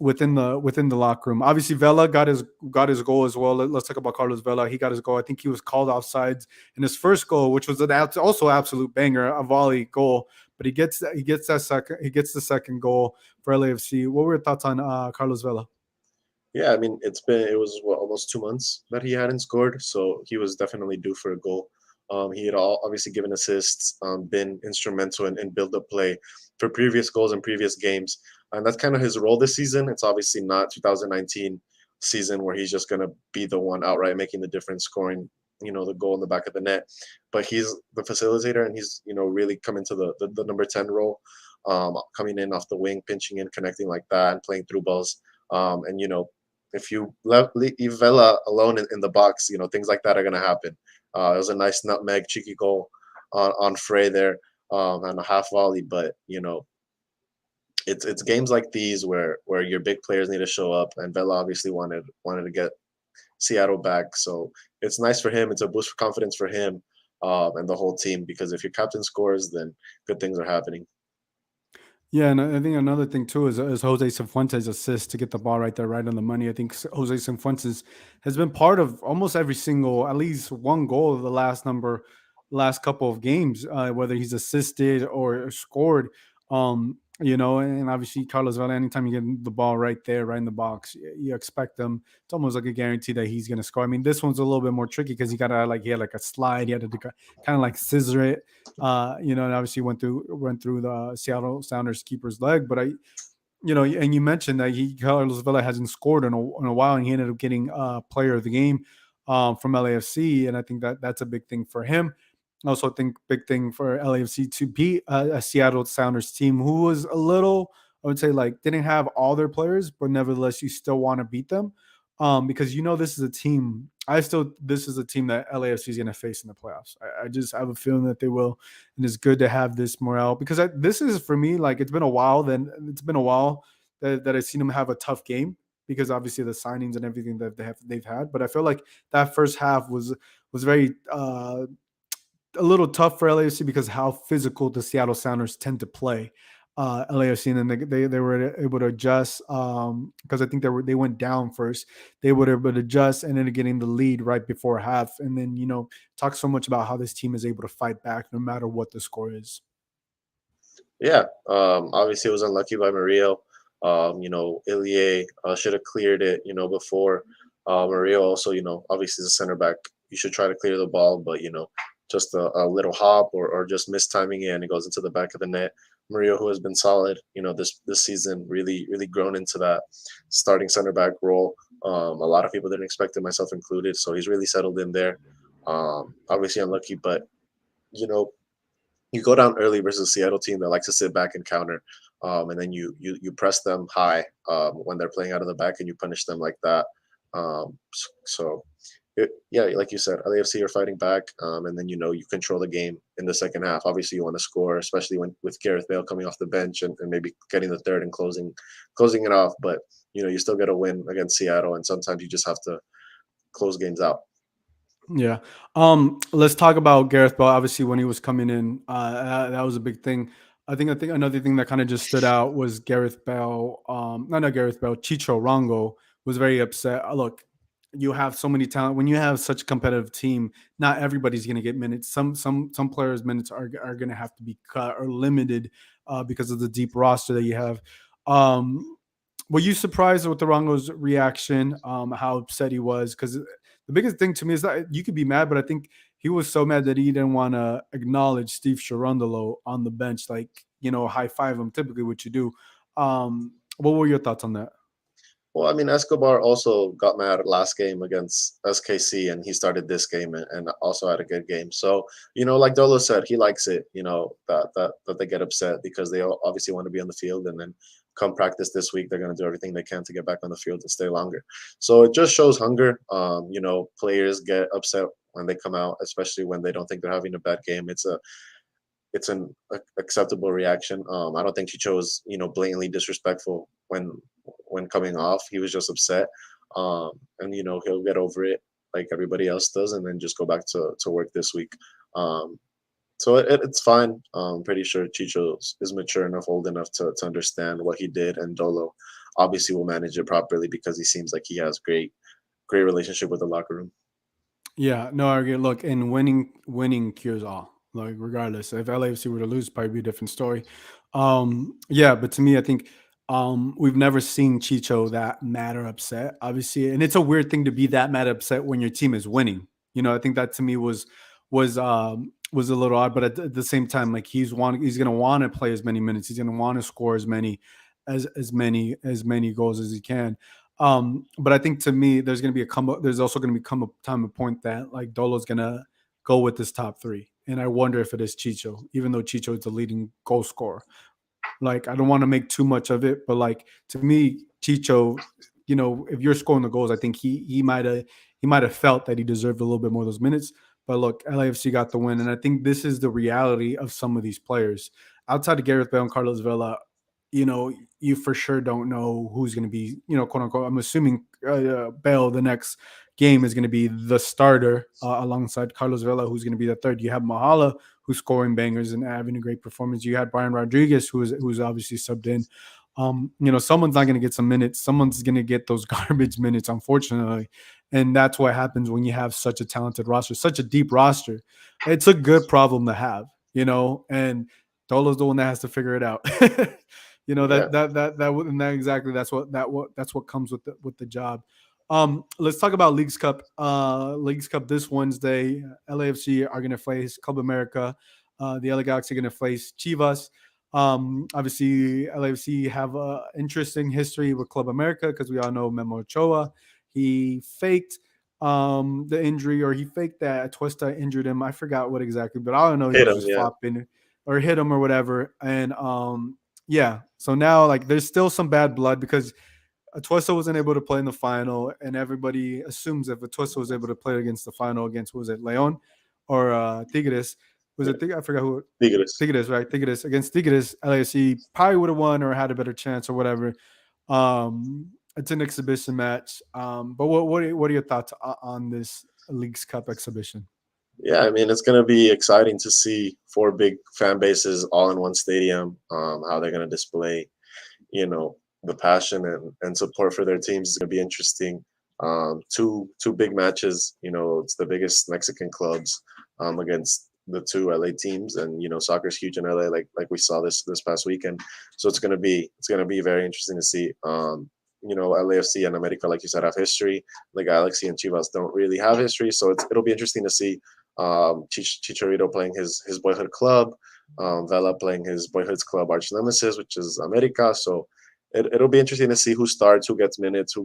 within the locker room. Obviously, Vela got his goal as well. Let's talk about Carlos Vela. He got his goal. I think he was called offsides in his first goal, which was also absolute banger, a volley goal. But he gets the second goal for LAFC. What were your thoughts on Carlos Vela? Yeah, I mean, it was almost 2 months that he hadn't scored, so he was definitely due for a goal. He had obviously given assists, been instrumental in build-up play for previous goals and previous games, and that's kind of his role this season. It's obviously not 2019 season where he's just going to be the one outright making the difference, scoring, the goal in the back of the net, but he's the facilitator, and he's, really come into the number 10 role, coming in off the wing, pinching in, connecting like that, and playing through balls. And if you leave Vela alone in the box, things like that are going to happen. It was a nice nutmeg, cheeky goal on Frey there, and a half volley. But it's games like these where your big players need to show up, and Vela obviously wanted to get Seattle back. So it's nice for him. It's a boost for confidence for him and the whole team, because if your captain scores, then good things are happening. Yeah, and I think another thing too is Jose Cifuentes' assist to get the ball right there, right on the money. I think Jose Cifuentes has been part of almost every single, at least one goal of the last couple of games, whether he's assisted or scored. And obviously Carlos Vela, anytime you get the ball right there, right in the box, you expect them. It's almost like a guarantee that he's going to score. I mean, this one's a little bit more tricky because he had like a slide. He had to kind of like scissor it. And obviously went through the Seattle Sounders keeper's leg. But and you mentioned that Carlos Vela hasn't scored in a while, and he ended up getting player of the game from LAFC, and I think that's a big thing for him. I also think big thing for LAFC to beat a Seattle Sounders team who was a little, I would say, like, didn't have all their players, but nevertheless you still want to beat them because this is a team. This is a team that LAFC is going to face in the playoffs. I just have a feeling that they will, and it's good to have this morale because this is, for me, like, it's been a while. That I've seen them have a tough game because obviously the signings and everything that they've had. But I feel like that first half was very a little tough for LAFC because how physical the Seattle Sounders tend to play. LAFC, and then they were able to adjust because I think they went down first. They were able to adjust and then getting the lead right before half, and then talk so much about how this team is able to fight back no matter what the score is. Yeah, obviously it was unlucky by Murillo. Ilie should have cleared it, before. Murillo also, obviously is a center back. You should try to clear the ball, but just a little hop or just mistiming it, and it goes into the back of the net. Murillo, who has been solid, this season, really grown into that starting center back role. A lot of people didn't expect it, myself included. So he's really settled in there. Obviously unlucky, but you go down early versus a Seattle team that likes to sit back and counter. and then you press them high when they're playing out of the back, and you punish them like that. So yeah, like you said, LAFC are fighting back, and then you control the game in the second half. Obviously, you want to score, especially when with Gareth Bale coming off the bench and maybe getting the third and closing it off. But you still get a win against Seattle, and sometimes you just have to close games out. Yeah. Let's talk about Gareth Bale. Obviously, when he was coming in, that was a big thing. I think another thing that kind of just stood out was Gareth Bale. Not Gareth Bale. Chicho Rongo was very upset. Look, you have so many talent. When you have such a competitive team, not everybody's going to get minutes. Some players' minutes are going to have to be cut or limited because of the deep roster that you have. Um, were you surprised with the Rongo's reaction? How upset he was? Because the biggest thing to me is that you could be mad, but I think he was so mad that he didn't want to acknowledge Steve Cherundolo on the bench, like high five him. Typically, what you do. What were your thoughts on that? Well, I mean, Escobar also got mad last game against SKC, and he started this game and also had a good game. So, like Dolo said, he likes it. That they get upset because they obviously want to be on the field, and then come practice this week, they're going to do everything they can to get back on the field and stay longer. So it just shows hunger. Players get upset when they come out, especially when they don't think they're having a bad game. It's an acceptable reaction. I don't think Chicho was, blatantly disrespectful when coming off. He was just upset, and he'll get over it like everybody else does, and then just go back to work this week. So it's fine. I'm pretty sure Chicho is mature enough, old enough to understand what he did, and Dolo obviously will manage it properly because he seems like he has great relationship with the locker room. Yeah, no, I agree. Look, and winning cures all. Like, regardless, if LAFC were to lose, probably be a different story. Yeah, but to me, I think we've never seen Chicho that mad or upset, obviously, and it's a weird thing to be that mad or upset when your team is winning. I think that to me was a little odd, but at the same time, like he's gonna want to play as many minutes. He's gonna want to score as many goals as he can. But I think to me, there's going to be there's also going to become a time, a point that like Dolo's going to go with this top three. And I wonder if it is Chicho, even though Chicho is the leading goal scorer. Like, I don't want to make too much of it, but like to me, Chicho, if you're scoring the goals, I think he might have felt that he deserved a little bit more of those minutes. But look, LAFC got the win, and I think this is the reality of some of these players. Outside of Gareth Bale and Carlos Vela, you for sure don't know who's going to be, quote unquote. I'm assuming Bale the next game is going to be the starter alongside Carlos Vela, who's going to be the third. You have Mahala, who's scoring bangers and having a great performance. You had Brian Rodriguez, who's obviously subbed in. Someone's not going to get some minutes. Someone's going to get those garbage minutes, unfortunately. And that's what happens when you have such a talented roster, such a deep roster. It's a good problem to have, and Dolo's the one that has to figure it out. Yeah. And that exactly that's what comes with the job. Let's talk about Leagues Cup. Leagues Cup this Wednesday. LAFC are going to face Club America. The LA Galaxy are going to face Chivas. Obviously, LAFC have an interesting history with Club America because we all know Memo Ochoa. He faked the injury, or he faked that Atuesta injured him. I forgot what exactly, but I don't know. He Hit was him, just yeah. flopping or hit him or whatever. And yeah. So now, like, there's still some bad blood because Atuesta wasn't able to play in the final, and everybody assumes if Atuesta was able to play against the final against, what was it, Leon or Tigres? Was Yeah. it I forgot who. Tigres. Tigres, right? Tigres against Tigres, LAFC probably would have won or had a better chance or whatever. It's an exhibition match. But what are your thoughts on this Leagues Cup exhibition? Yeah, I mean, it's going to be exciting to see four big fan bases all in one stadium. How they're going to display, the passion and support for their teams is going to be interesting. Two big matches. It's the biggest Mexican clubs against the two LA teams, and soccer's huge in LA, like we saw this past weekend. So it's gonna be very interesting to see. LAFC and America, like you said, have history. The Galaxy and Chivas don't really have history, so it'll be interesting to see Chicharito playing his boyhood club, Vela playing his boyhood's club arch nemesis, which is America. So it'll be interesting to see who starts, who gets minutes,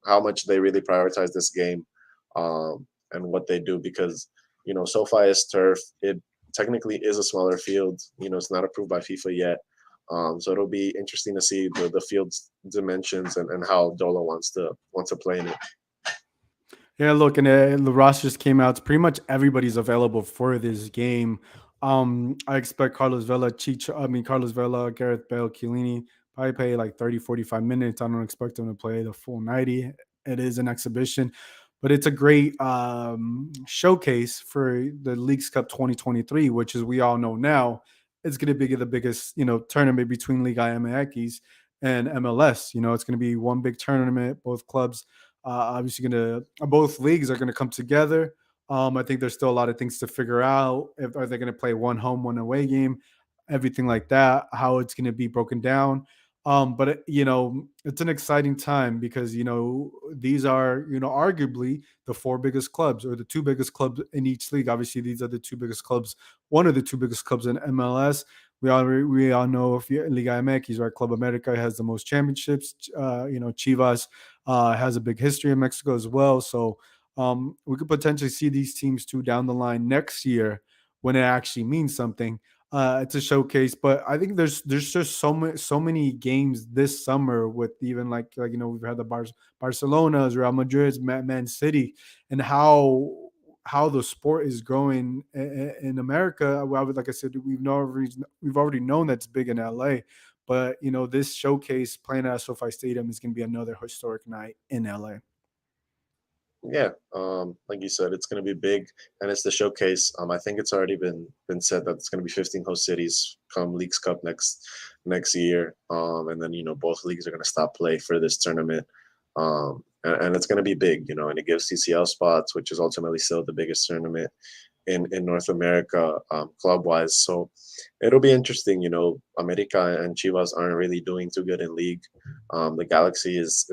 how much they really prioritize this game, and what they do, because SoFi is turf. It technically is a smaller field. It's not approved by FIFA yet. So it'll be interesting to see the field's dimensions and how Dolo wants to play in it. Yeah, look, and the roster just came out. It's pretty much everybody's available for this game. I expect Carlos Vela, Gareth Bale, Chiellini probably play like 30, 45 minutes. I don't expect them to play the full 90. It is an exhibition, but it's a great showcase for the Leagues Cup 2023, which, as we all know now, is going to be the biggest, tournament between Liga MX and MLS. It's going to be one big tournament. Both clubs obviously both leagues are gonna come together. I think there's still a lot of things to figure out. If are they gonna play one home, one away game, everything like that, how it's gonna be broken down. But it's an exciting time because these are arguably the four biggest clubs or the two biggest clubs in each league. Obviously, these are the two biggest clubs, one of the two biggest clubs in MLS. We all know if Liga MX, right? Club America has the most championships. Chivas has a big history in Mexico as well. So we could potentially see these teams too down the line next year when it actually means something. It's a showcase, but I think there's just so many games this summer with even we've had the Barcelona's, Real Madrid's, Man City, and how the sport is growing in America. Well, like I said, we've already known that's big in LA, but this showcase playing at SoFi Stadium is going to be another historic night in LA. Yeah, like you said, it's going to be big, and it's the showcase. I think it's already been said that it's going to be 15 host cities come Leagues Cup next year, and then both leagues are going to stop play for this tournament, and it's going to be big, and it gives CCL spots, which is ultimately still the biggest tournament in North America, club wise. So it'll be interesting. America and Chivas aren't really doing too good in league. The Galaxy is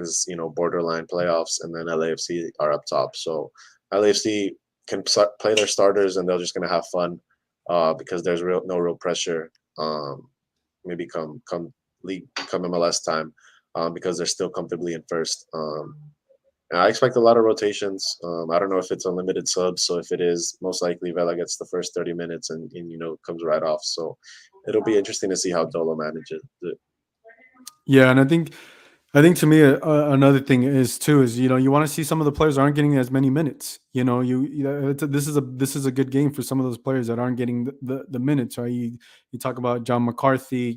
borderline playoffs, and then LAFC are up top. So LAFC can play their starters, and they're just gonna have fun because there's no real pressure. Maybe come MLS time, because they're still comfortably in first. And I expect a lot of rotations. I don't know if it's unlimited subs, so if it is, most likely Vela gets the first 30 minutes and comes right off. So it'll be interesting to see how Dolo manages it. Yeah, and I think to me another thing is you want to see some of the players aren't getting as many minutes. This is a good game for some of those players that aren't getting the minutes. Right? You talk about John McCarthy.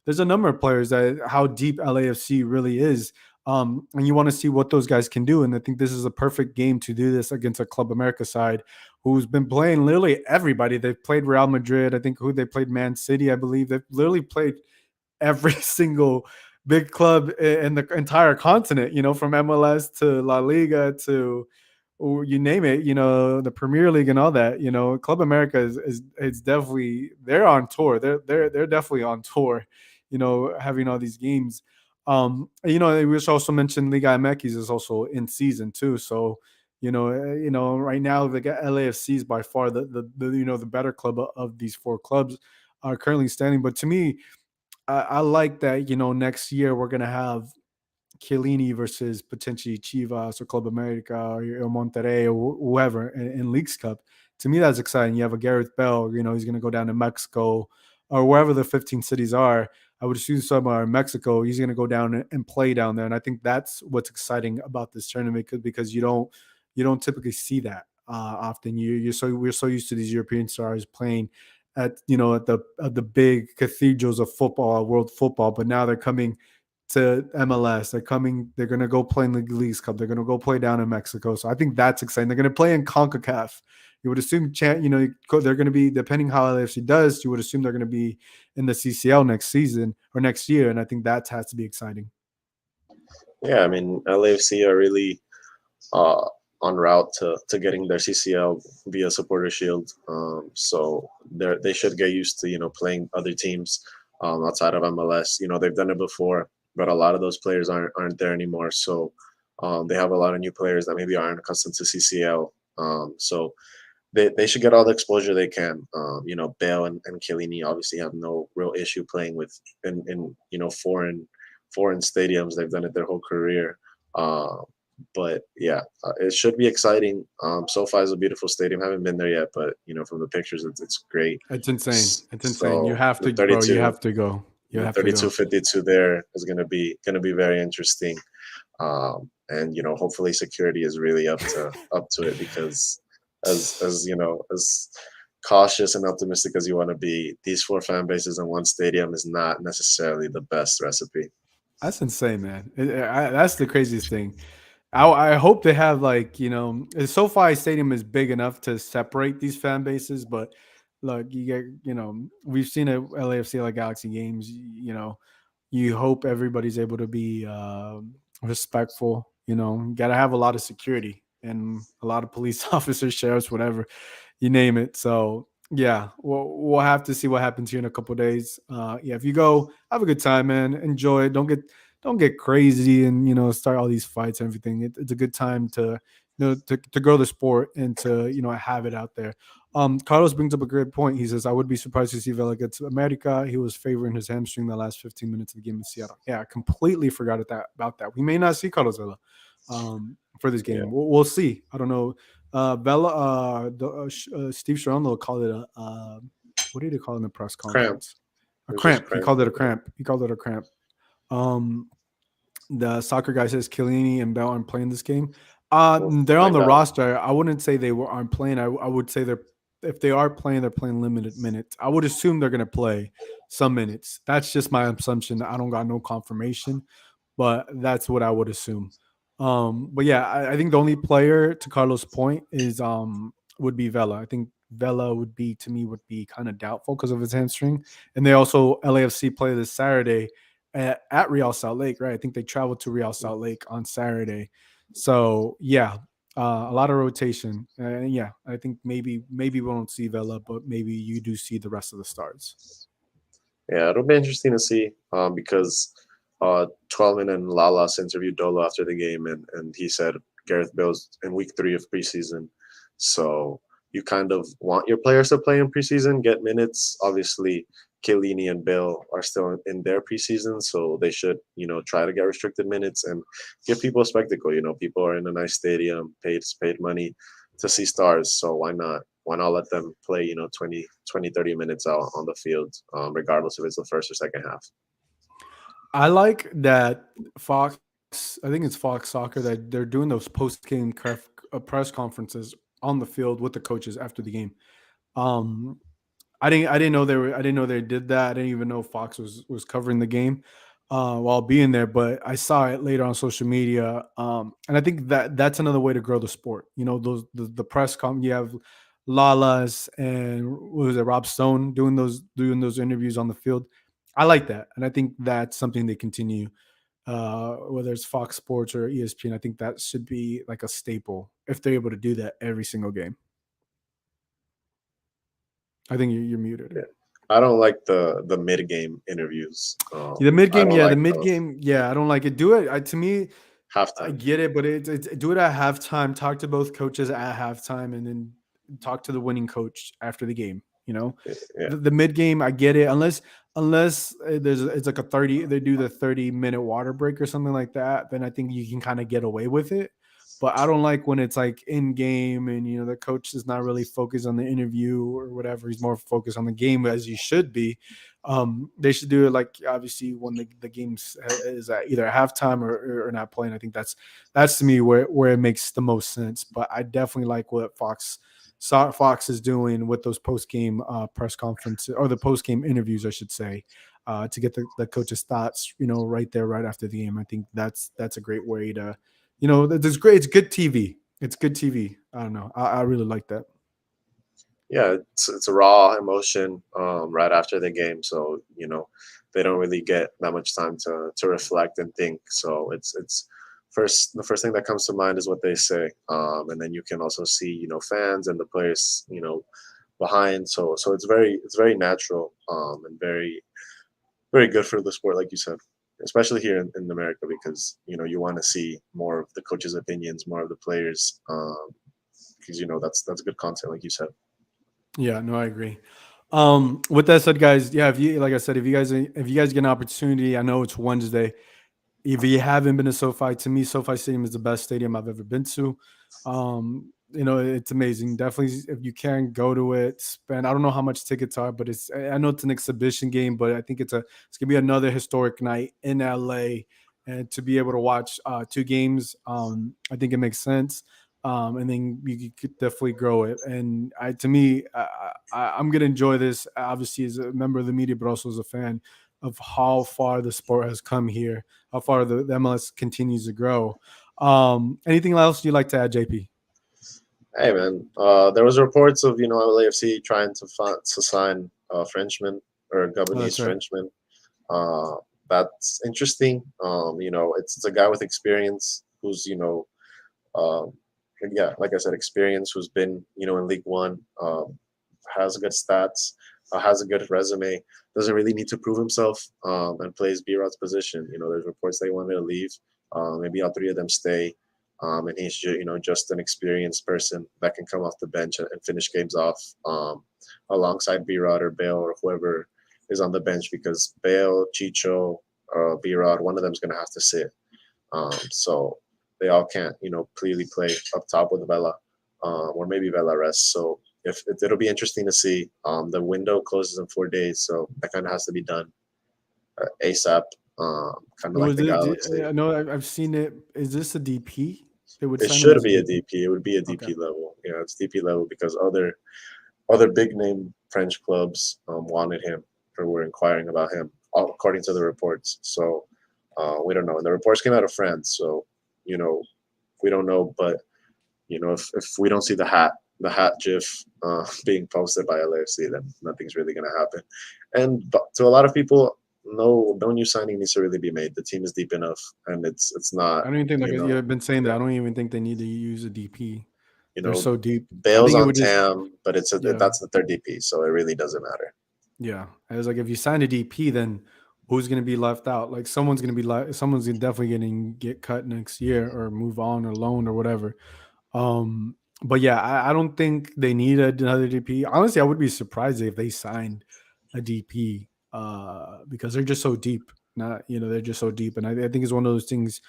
There's a number of players that how deep LAFC really is. And you want to see what those guys can do. And I think this is a perfect game to do this against a Club America side who's been playing literally everybody. They've played Real Madrid. I think who they played Man City, I believe. They've literally played every single big club in the entire continent, from MLS to La Liga to or you name it, the Premier League and all that. Club America is definitely they're on tour. They're definitely on tour, having all these games. We should also mention Liga MX is also in season too. So, right now the LAFC is by far the better club of these four clubs are currently standing. But to me, I like that, next year we're going to have Chiellini versus potentially Chivas or Club America or Monterrey or whoever in Leagues Cup. To me, that's exciting. You have a Gareth Bale, he's going to go down to Mexico or wherever the 15 cities are. I would assume somewhere in Mexico, he's going to go down and play down there. And I think that's what's exciting about this tournament because you don't typically see that often. We're so used to these European stars playing at the big cathedrals of football, world football, but now they're coming to MLS. They're going to go play in the Leagues Cup. They're going to go play down in Mexico. So I think that's exciting. They're going to play in CONCACAF. You would assume, they're going to be, depending how LAFC does, you would assume they're going to be in the CCL next season or next year. And I think that has to be exciting. Yeah, I mean, LAFC are really en route to getting their CCL via Supporter Shield. So they should get used to playing other teams outside of MLS. They've done it before, but a lot of those players aren't there anymore. So they have a lot of new players that maybe aren't accustomed to CCL. So they should get all the exposure they can. Bale and Chiellini obviously have no real issue playing with in foreign stadiums. They've done it their whole career. But yeah, it should be exciting. SoFi is a beautiful stadium. Haven't been there yet, but from the pictures, it's great. It's insane. It's insane. So You have to, bro. 32. You have to go. You have to 32-52 there is gonna be very interesting. And hopefully security is really up to it, because as cautious and optimistic as you want to be, these four fan bases in one stadium is not necessarily the best recipe. That's insane, man. That's the craziest thing. I hope they have SoFi Stadium is big enough to separate these fan bases, but look, you get we've seen at LAFC like Galaxy games. You hope everybody's able to be respectful. You got to have a lot of security and a lot of police officers, sheriffs, whatever you name it. So yeah, we'll have to see what happens here in a couple of days. Yeah, if you go, have a good time, man. Enjoy it. Don't get crazy and start all these fights and everything. It's a good time to to grow the sport and to have it out there. Carlos brings up a great point. He says, I would be surprised to see Vela get to America. He was favoring his hamstring the last 15 minutes of the game in Seattle. Yeah, I completely forgot about that. We may not see Carlos Vela for this game. Yeah. We'll see. I don't know. Vela, Steve Sharano called it a, what did he call it in the press Cramp. conference? A It was just cramp. He cramp. called it a cramp. He called it a cramp. The soccer guy says Chiellini and Bell aren't playing this game. They're on Find the out. roster. I wouldn't say aren't playing. I would say if they are playing, they're playing limited minutes. I would assume they're going to play some minutes. That's just my assumption. I don't got no confirmation, but that's what I would assume. But yeah, I think the only player, to Carlos' point, is would be Vela. I think Vela would be kind of doubtful because of his hamstring. And they also LAFC play this Saturday at Real Salt Lake, right? I think they traveled to Real Salt Lake on Saturday. So yeah, a lot of rotation. Yeah, I think maybe we won't see Vela, but maybe you do see the rest of the stars. Yeah, it'll be interesting to see, because Twelman and Lalas interviewed Dolo after the game, and he said Gareth Bale's in week 3 of preseason. So you kind of want your players to play in preseason, get minutes. Obviously, Chiellini and Bale are still in their preseason, so they should, try to get restricted minutes and give people a spectacle. People are in a nice stadium, paid money to see stars, so why not? Why not let them play, 20, 30 minutes out on the field, regardless if it's the first or second half? I like that Fox. I think it's Fox Soccer that they're doing those post-game press conferences on the field with the coaches after the game. Um, I didn't know I didn't know they did that. I didn't even know Fox was covering the game while being there, but I saw it later on social media. And I think that's another way to grow the sport. The press you have Lalas and what was it, Rob Stone doing those interviews on the field. I like that, and I think that's something they continue. Whether it's Fox Sports or ESPN, I think that should be like a staple if they're able to do that every single game. I think you're muted. Yeah. I don't like the mid game interviews. The mid I game, don't yeah, the like mid those. game, yeah. I don't like it. Do it. To me, I Halftime. get it, but do it at halftime. Talk to both coaches at halftime, and then talk to the winning coach after the game. Yeah. The mid game, I get it. Unless it's like a 30, they do the 30-minute water break or something like that. Then I think you can kind of get away with it. But I don't like when it's like in game and the coach is not really focused on the interview or whatever. He's more focused on the game, as he should be. They should do it like obviously when the game is at either halftime or not playing. I think that's to me where it makes the most sense. But I definitely like what Fox is doing with those post game press conferences, or the post game interviews, I should say, to get the coach's thoughts, right there, right after the game. I think that's a great way to. It's great. It's good TV. It's good TV. I don't know. I really like that. Yeah, it's a raw emotion right after the game, so they don't really get that much time to reflect and think. So it's the first thing that comes to mind is what they say, and then you can also see fans and the players behind. So it's very natural, and very very good for the sport, like you said, especially here in America, because you want to see more of the coaches' opinions, more of the players, because that's good content, like you said. Yeah, no, I agree. With that said, guys, yeah, like I said, if you guys get an opportunity, I know it's Wednesday. If you haven't been to SoFi, to me, SoFi Stadium is the best stadium I've ever been to. it's amazing. Definitely, if you can go to it, spend. I don't know how much tickets are, but I know it's an exhibition game, but I think it's gonna be another historic night in LA, and to be able to watch two games, I think it makes sense. And then you could definitely grow it. And to me, I'm gonna enjoy this. Obviously, as a member of the media, but also as a fan of how far the sport has come here, how far the MLS continues to grow. Anything else you'd like to add, JP? Hey man, there was reports of LAFC trying to sign a Frenchman or a Oh, Gabonese that's right. Frenchman. Uh, that's interesting. It's a guy with experience who's um, yeah, like I said, experience who's been in League One, has good stats, has a good resume. Doesn't really need to prove himself, and plays B-Rod's position. There's reports they want him to leave. Maybe all three of them stay. And he's just an experienced person that can come off the bench and finish games off alongside B-Rod or Bale or whoever is on the bench, because Bale, Chicho, B-Rod, one of them is going to have to sit. So they all can't clearly play up top with Vela, or maybe Vela rests. So if it'll be interesting to see. The window closes in 4 days, so that kind of has to be done ASAP. Kind of like Was the it? Galaxy. I know I've seen it. Is this a DP? They would It sign him should as a be a DP. DP. It would be a Okay. DP level. It's DP level because other big name French clubs wanted him or were inquiring about him, according to the reports. So we don't know. And the reports came out of France, so you know we don't know. But if we don't see the hat GIF being posted by LAFC, then nothing's really going to happen. And to a lot of people, no new signing needs to really be made. The team is deep enough, and it's not. I don't even think, like You know, you've been saying that. yeah. I don't even think they need to use a DP. You They're know, so deep. I Bale's think it on would just, Tam, but yeah, that's the third DP, so it really doesn't matter. yeah. I was like, if you sign a DP, then who's going to be left out? Like someone's definitely going to get cut next year or move on or loan or whatever. But yeah, I don't think they need another DP. Honestly, I would be surprised if they signed a DP because they're just so deep. Not, they're just so deep, and I think it's one of those things.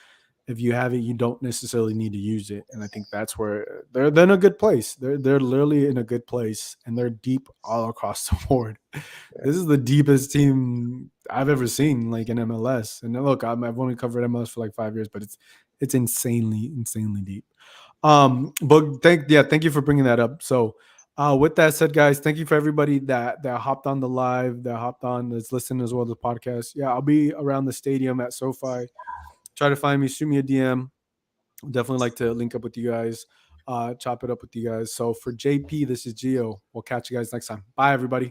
If you have it, you don't necessarily need to use it, and I think that's where they're in a good place. They're literally in a good place, and they're deep all across the board. Yeah. This is the deepest team I've ever seen, like in MLS. And look, I've only covered MLS for like 5 years, but it's insanely deep. But thank you for bringing that up. So, with that said, guys, thank you for everybody that hopped on the live, that hopped on, that's listening as well to the podcast. Yeah, I'll be around the stadium at SoFi. Try to find me, shoot me a DM. Definitely like to link up with you guys, chop it up with you guys. So for JP, this is Gio. We'll catch you guys next time. Bye, everybody.